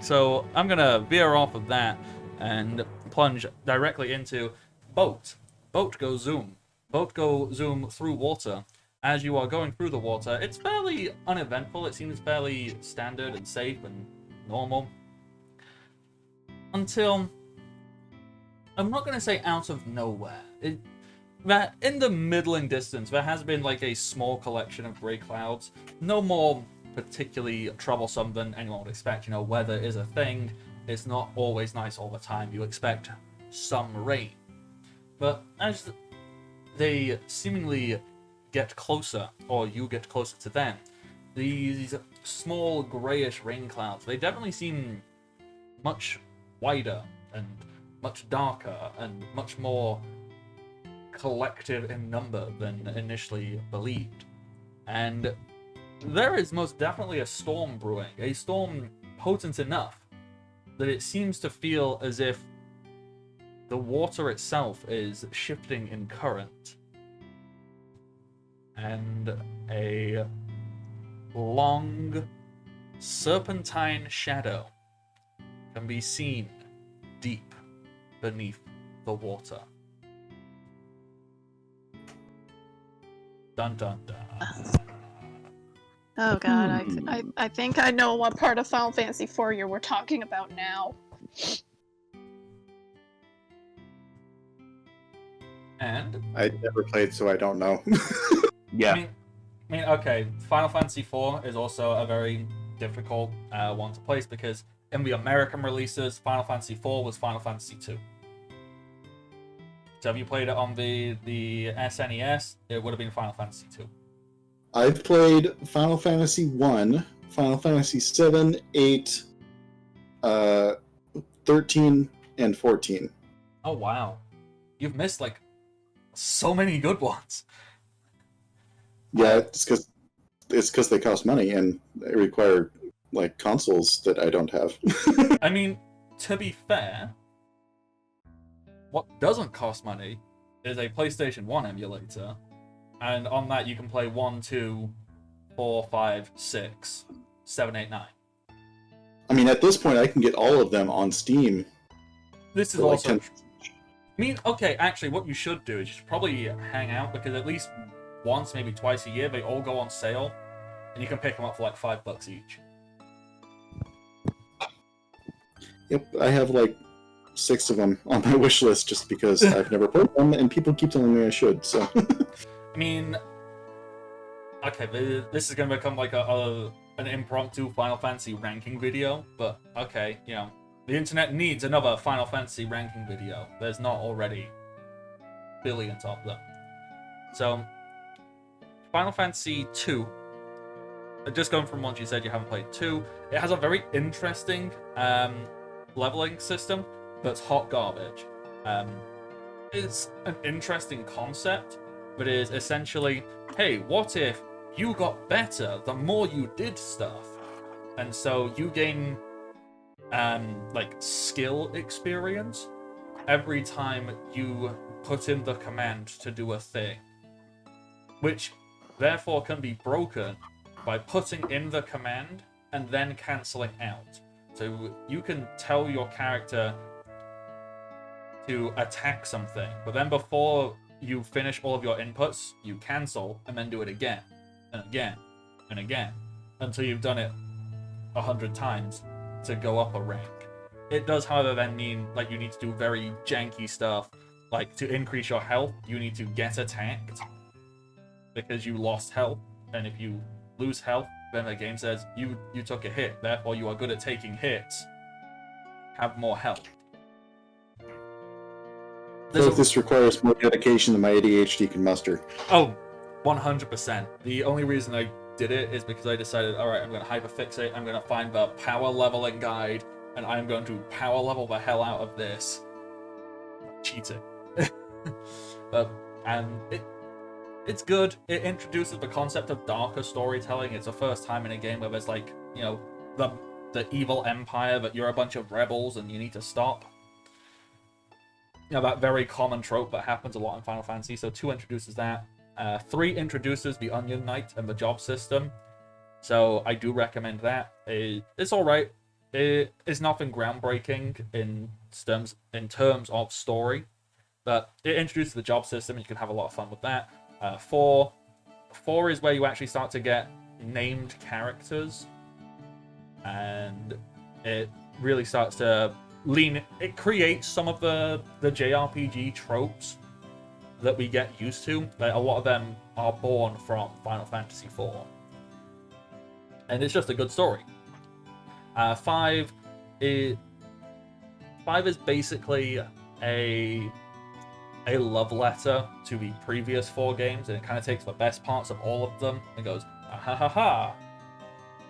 So I'm gonna veer off of that and plunge directly into boat. boat go zoom. Boat go zoom through water. As you are going through the water, it's fairly uneventful. It seems fairly standard and safe and normal. Until, I'm not going to say out of nowhere. That in the middling distance, there has been like a small collection of grey clouds. No more particularly troublesome than anyone would expect. You know, weather is a thing. It's not always nice all the time. You expect some rain. But as they seemingly get closer, or you get closer to them, these small greyish rain clouds, they definitely seem much wider and much darker and much more collective in number than initially believed. And there is most definitely a storm brewing, a storm potent enough that it seems to feel as if the water itself is shifting in current. And a long serpentine shadow can be seen deep beneath the water. Dun dun dun. Oh god, I think I know what part of Final Fantasy IV we're talking about now. And I never played, so I don't know. Yeah. I mean, okay, Final Fantasy IV is also a very difficult one to place because in the American releases, Final Fantasy IV was Final Fantasy II. So if you played it on the SNES, it would have been Final Fantasy II. I've played Final Fantasy 1, Final Fantasy 7, 8, 13, and 14. Oh wow, you've missed like so many good ones. Yeah, it's because they cost money and they require like consoles that I don't have. I mean, to be fair, what doesn't cost money is a PlayStation 1 emulator, and on that you can play 1, 2, 4, 5, 6, 7, 8, 9. I mean, at this point, I can get all of them on Steam. This is for, like, also 10. I mean, okay, actually, what you should do is you should probably hang out, because at least once, maybe twice a year, they all go on sale, and you can pick them up for like $5 each. Yep, I have like 6 of them on my wish list just because I've never played them, and people keep telling me I should. So, I mean, okay, this is going to become like an impromptu Final Fantasy ranking video, but okay, you know, the internet needs another Final Fantasy ranking video. There's not already billions of them. So, Final Fantasy 2, just going from what you said you haven't played 2, it has a very interesting leveling system that's hot garbage. It's an interesting concept, but it is essentially, hey, what if you got better the more you did stuff? And so you gain like skill experience every time you put in the command to do a thing, which therefore can be broken by putting in the command and then cancelling out. So you can tell your character to attack something, but then before you finish all of your inputs, you cancel and then do it again and again and again until you've done it 100 times to go up a rank. It does, however, then mean like you need to do very janky stuff, like to increase your health, you need to get attacked because you lost health, and if you lose health, then the game says you took a hit, therefore you are good at taking hits. Have more health. I feel like this requires more dedication than my ADHD can muster. Oh, 100%. The only reason I did it is because I decided, alright, I'm going to hyperfixate, I'm going to find the power leveling guide, and I'm going to power level the hell out of this. Cheating. And it's good. It introduces the concept of darker storytelling. It's the first time in a game where there's like, you know, the evil empire, that you're a bunch of rebels and you need to stop. You know, that very common trope that happens a lot in Final Fantasy. So 2 introduces that. 3 introduces the Onion Knight and the job system. So I do recommend that. It's alright. It is nothing groundbreaking in terms of story. But it introduces the job system, and you can have a lot of fun with that. 4 is where you actually start to get named characters, and it really starts to lean. It creates some of the JRPG tropes that we get used to. Like, a lot of them are born from Final Fantasy IV, and it's just a good story. 5 is basically a love letter to the previous 4 games, and it kind of takes the best parts of all of them and goes, ah, ha ha ha.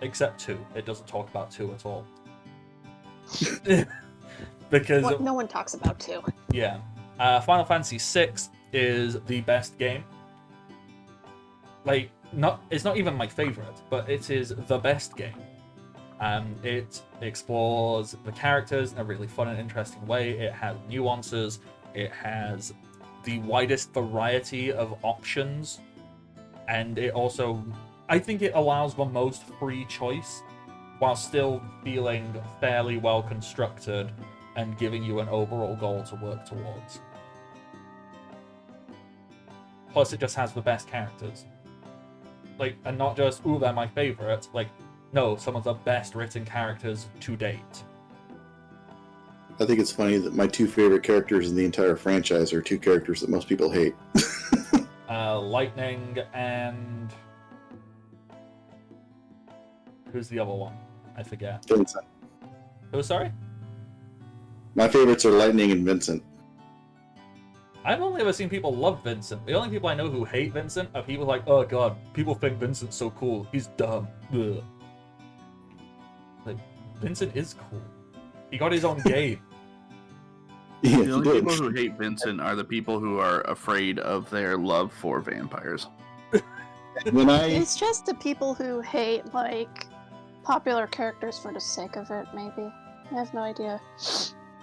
Except 2. It doesn't talk about 2 at all. Because no one talks about 2. Yeah. Final Fantasy VI is the best game. Like, it's not even my favorite, but it is the best game. It explores the characters in a really fun and interesting way. It has nuances. It has the widest variety of options. And it also, I think it allows the most free choice while still feeling fairly well constructed and giving you an overall goal to work towards. Plus, it just has the best characters. Like, and not just, ooh, they're my favorite. Like, no, some of the best written characters to date. I think it's funny that my 2 favorite characters in the entire franchise are 2 characters that most people hate. Lightning and... Who's the other one? I forget. Vincent. Who, sorry? My favorites are Lightning and Vincent. I've only ever seen people love Vincent. The only people I know who hate Vincent are people like, oh god, people think Vincent's so cool. He's dumb. Ugh. Like, Vincent is cool. He got his own game. Yeah, The only people who hate Vincent are the people who are afraid of their love for vampires. It's just the people who hate, like, popular characters for the sake of it, maybe. I have no idea.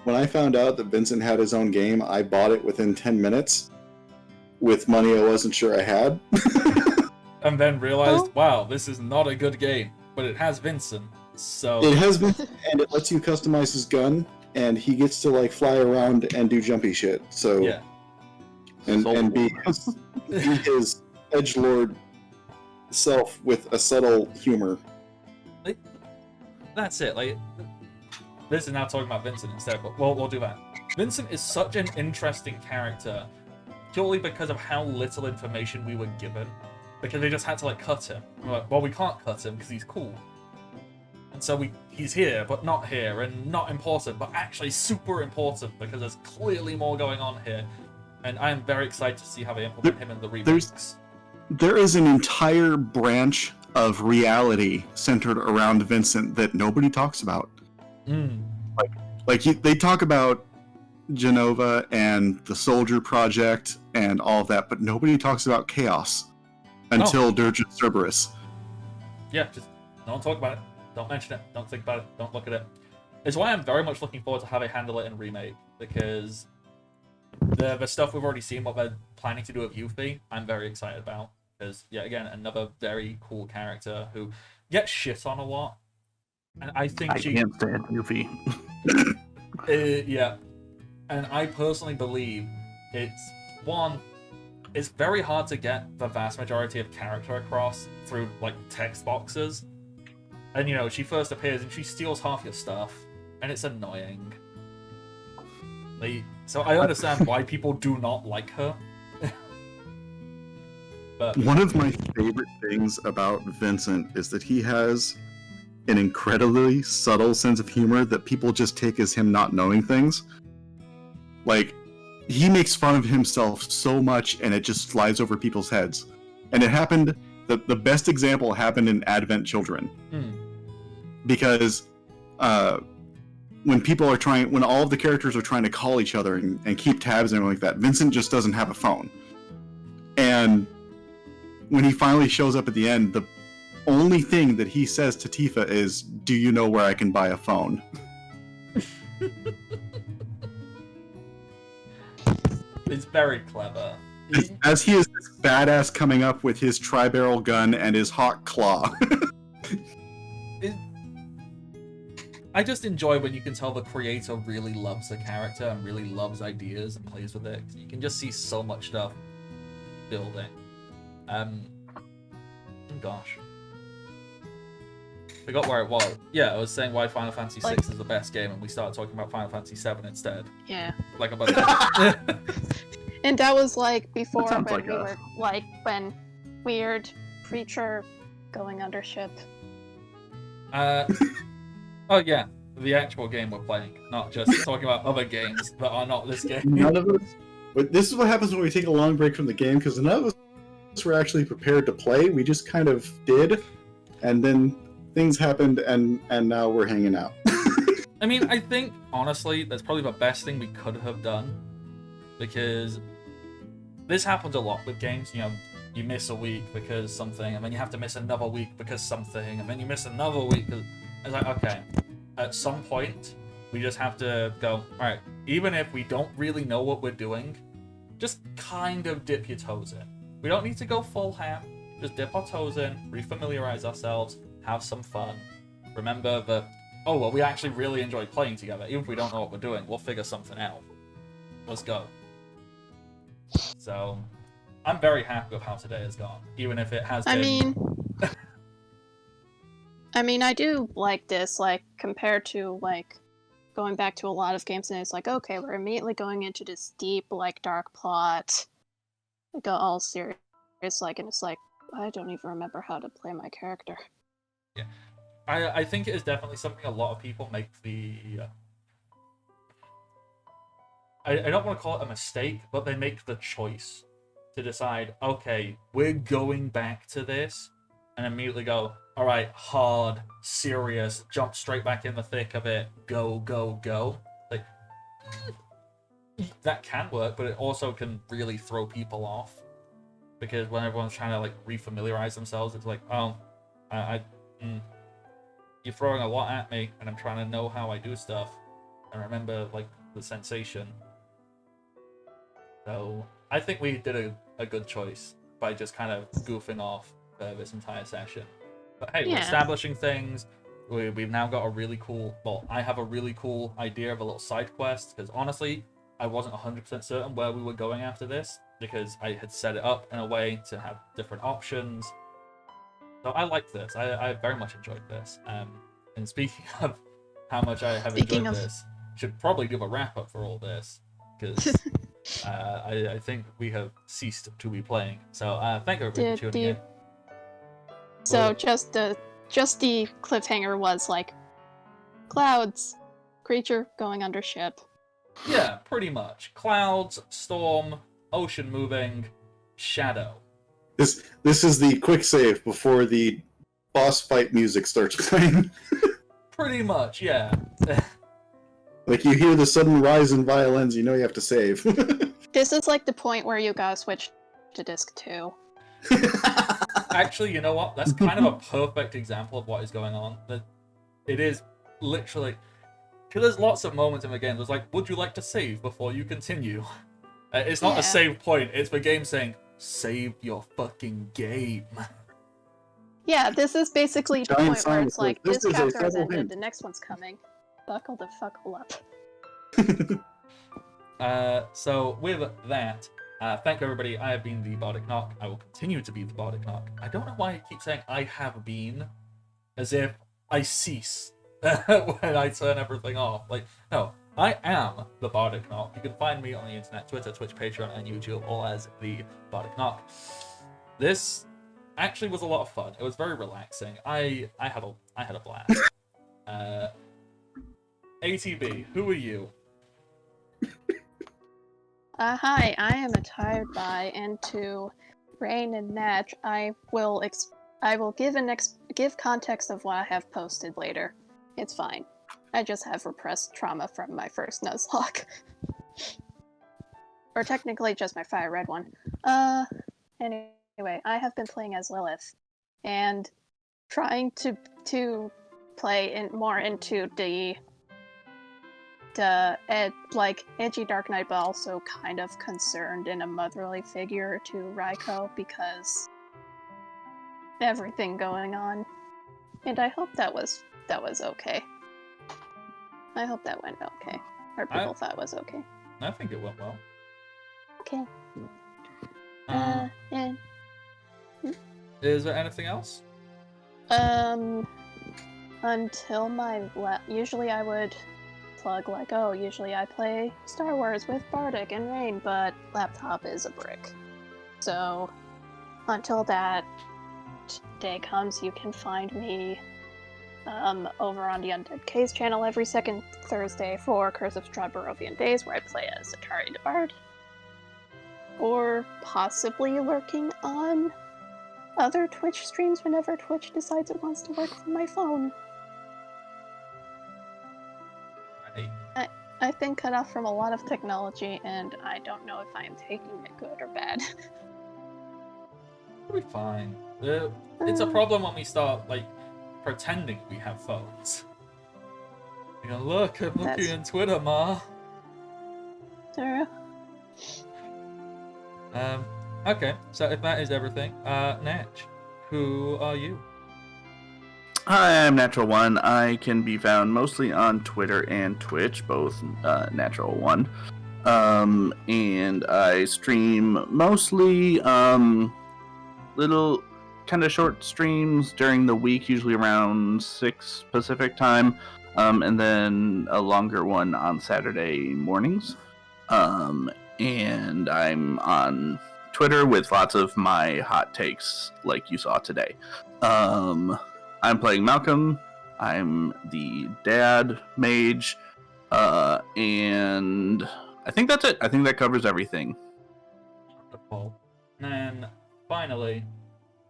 When I found out that Vincent had his own game, I bought it within 10 minutes with money I wasn't sure I had. And then realized, wow, this is not a good game, but it has Vincent, so... It has Vincent, and it lets you customize his gun, and he gets to, like, fly around and do jumpy shit, so... Yeah. And be his edgelord self with a subtle humor. Like, that's it, like... This is now talking about Vincent instead, but we'll do that. Vincent is such an interesting character, purely because of how little information we were given. Because they just had to, like, cut him. We're like, well, we can't cut him because he's cool. And so he's here, but not here, and not important, but actually super important, because there's clearly more going on here. And I am very excited to see how they implement him in the remakes. There is an entire branch of reality centered around Vincent that nobody talks about. They talk about Genova and the Soldier Project and all of that, but nobody talks about Chaos until Dirge and Cerberus. Yeah, just don't talk about it. Don't mention it. Don't think about it. Don't look at it. It's why I'm very much looking forward to how they handle it in remake, because the stuff we've already seen, what they're planning to do with Yuffie, I'm very excited about. Because, yeah, again, another very cool character who gets shit on a lot. And I think I can't stand Yuffie. Yeah. And I personally believe it's very hard to get the vast majority of character across through, like, text boxes. And, you know, she first appears and she steals half your stuff, and it's annoying. So I understand why people do not like her. But one of my favorite things about Vincent is that he has an incredibly subtle sense of humor that people just take as him not knowing things. Like, he makes fun of himself so much, and it just flies over people's heads. And it happened, the best example happened in Advent Children. Because when all of the characters are trying to call each other and keep tabs and everything like that, Vincent just doesn't have a phone. And when he finally shows up at the end, the only thing that he says to Tifa is, "Do you know where I can buy a phone?" It's very clever. As he is this badass coming up with his tri-barrel gun and his hawk claw. I just enjoy when you can tell the creator really loves the character and really loves ideas and plays with it. 'Cause you can just see so much stuff building. Gosh. Forgot where it was. Yeah, I was saying why Final Fantasy VI is the best game, and we started talking about Final Fantasy VII instead. Yeah. Like a bunch of... And that was like before sounds when like we a- were like when weird creature going under ship. Oh yeah, the actual game we're playing, not just talking about other games that are not this game. None of us. But this is what happens when we take a long break from the game, because none of us were actually prepared to play. We just kind of did, and then things happened, and now we're hanging out. I mean, I think, honestly, that's probably the best thing we could have done. Because this happens a lot with games, you know, you miss a week because something, and then you have to miss another week because something, and then you miss another week because... It's like, okay, at some point, we just have to go, alright, even if we don't really know what we're doing, just kind of dip your toes in. We don't need to go full ham, just dip our toes in, refamiliarize ourselves, have some fun. Remember that, oh, well, we actually really enjoy playing together. Even if we don't know what we're doing, we'll figure something out. Let's go. So, I'm very happy with how today has gone, even if it has been... I mean, I do like this, like, compared to, like, going back to a lot of games, and it's like, okay, we're immediately going into this deep, like, dark plot, like, all serious, like, and it's like, I don't even remember how to play my character. Yeah. I think it is definitely something a lot of people make the... I don't want to call it a mistake, but they make the choice to decide, okay, we're going back to this, and immediately go, alright, hard, serious, jump straight back in the thick of it, go, go, go. Like, that can work, but it also can really throw people off. Because when everyone's trying to, like, refamiliarize themselves, it's like, oh, you're throwing a lot at me, and I'm trying to know how I do stuff, and remember, like, the sensation. So, I think we did a good choice by just kind of goofing off this entire session. But hey, we're establishing things. We've now got a really cool... Well, I have a really cool idea of a little side quest, because honestly, I wasn't 100% certain where we were going after this, because I had set it up in a way to have different options. So I liked this. I very much enjoyed this. And speaking of how much I have enjoyed this, should probably do a wrap-up for all this, because I think we have ceased to be playing. So thank you everybody for tuning in. So just the cliffhanger was like clouds, creature going under ship. Yeah, pretty much. Clouds, storm, ocean moving, shadow. This is the quick save before the boss fight music starts playing. Pretty much, yeah. Like you hear the sudden rise in violins, you know you have to save. This is like the point where you gotta switch to disc 2. Actually, you know what? That's kind of a perfect example of what is going on. It is literally... Because there's lots of moments in the game there's like, would you like to save before you continue? It's not a save point, it's the game saying, save your fucking game. Yeah, this is basically the point where it's like, this is a chapter has subtle ended, hint. the next one's coming. Buckle the fuck up. So with that, thank you everybody. I have been the Bardic Knock. I will continue to be the Bardic Knock. I don't know why I keep saying I have been, as if I cease when I turn everything off. Like, no, I am the Bardic Knock. You can find me on the internet, Twitter, Twitch, Patreon, and YouTube, all as the Bardic Knock. This actually was a lot of fun. It was very relaxing. I had a blast. ATB, who are you? Hi, I am a tired by, and to Rain and Natch, I will give context of what I have posted later. It's fine. I just have repressed trauma from my first Nuzlocke. Or technically just my fire red one. Anyway, I have been playing as Lilith, and trying to play more into the edgy Dark Knight, but also kind of concerned in a motherly figure to Raiko because everything going on. And I hope that was okay. I hope that went okay. Or people thought it was okay. I think it went well. Okay. And Is there anything else? until usually I would plug like, oh, usually I play Star Wars with Bardic and Rain, but laptop is a brick. So until that day comes, you can find me over on the Undead Case channel every second Thursday for Curse of Strahd Barovian Days, where I play as Atari the Bard. Or possibly lurking on other Twitch streams whenever Twitch decides it wants to work from my phone. Right. I've been cut off from a lot of technology, and I don't know if I am taking it good or bad. We'll be fine. It's a problem when we start, like, pretending we have phones. You know, look, I'm looking on Twitter, Ma. Sarah? Okay, so if that is everything, Natch, who are you? Hi, I'm Natural One. I can be found mostly on Twitter and Twitch, both Natural One. And I stream mostly little kind of short streams during the week, usually around 6 Pacific time, and then a longer one on Saturday mornings. And I'm on Twitter with lots of my hot takes, like you saw today. I'm playing Malcolm. I'm the dad mage, and I think that's it. I think that covers everything. Wonderful. And finally,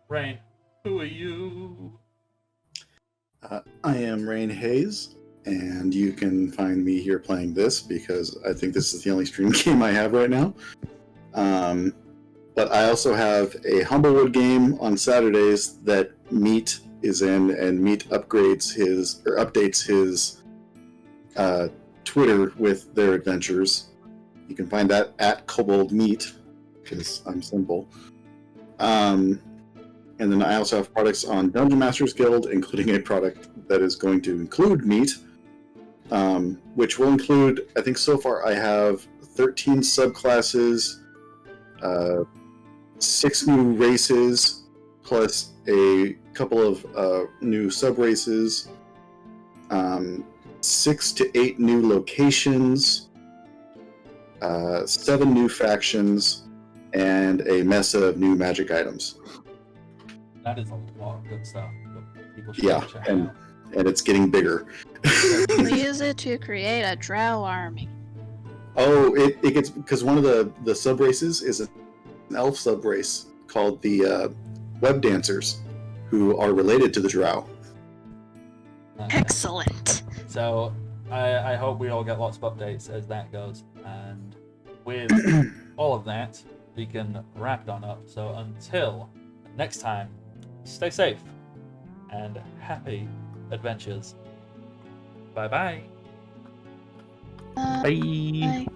Rain, who are you? I am Rain Hayes, and you can find me here playing this because I think this is the only stream game I have right now. But I also have a Humblewood game on Saturdays that Meat is in, and Meat updates his Twitter with their adventures. You can find that at Kobold Meat, because I'm simple. And then I also have products on Dungeon Masters Guild, including a product that is going to include Meat, which will include, I think so far I have 13 subclasses, 6 new races, plus a couple of new sub-races, 6 to 8 new locations, 7 new factions, and a mess of new magic items. That is a lot of good stuff. People should Yeah, check and out. it's getting bigger. You use it to create a drow army. Oh, it gets, because one of the sub races is an elf sub race called the Web Dancers, who are related to the Drow. Excellent. So I hope we all get lots of updates as that goes. And with all of that, we can wrap it on up. So until next time, stay safe and happy adventures. Bye-bye. Bye. Bye.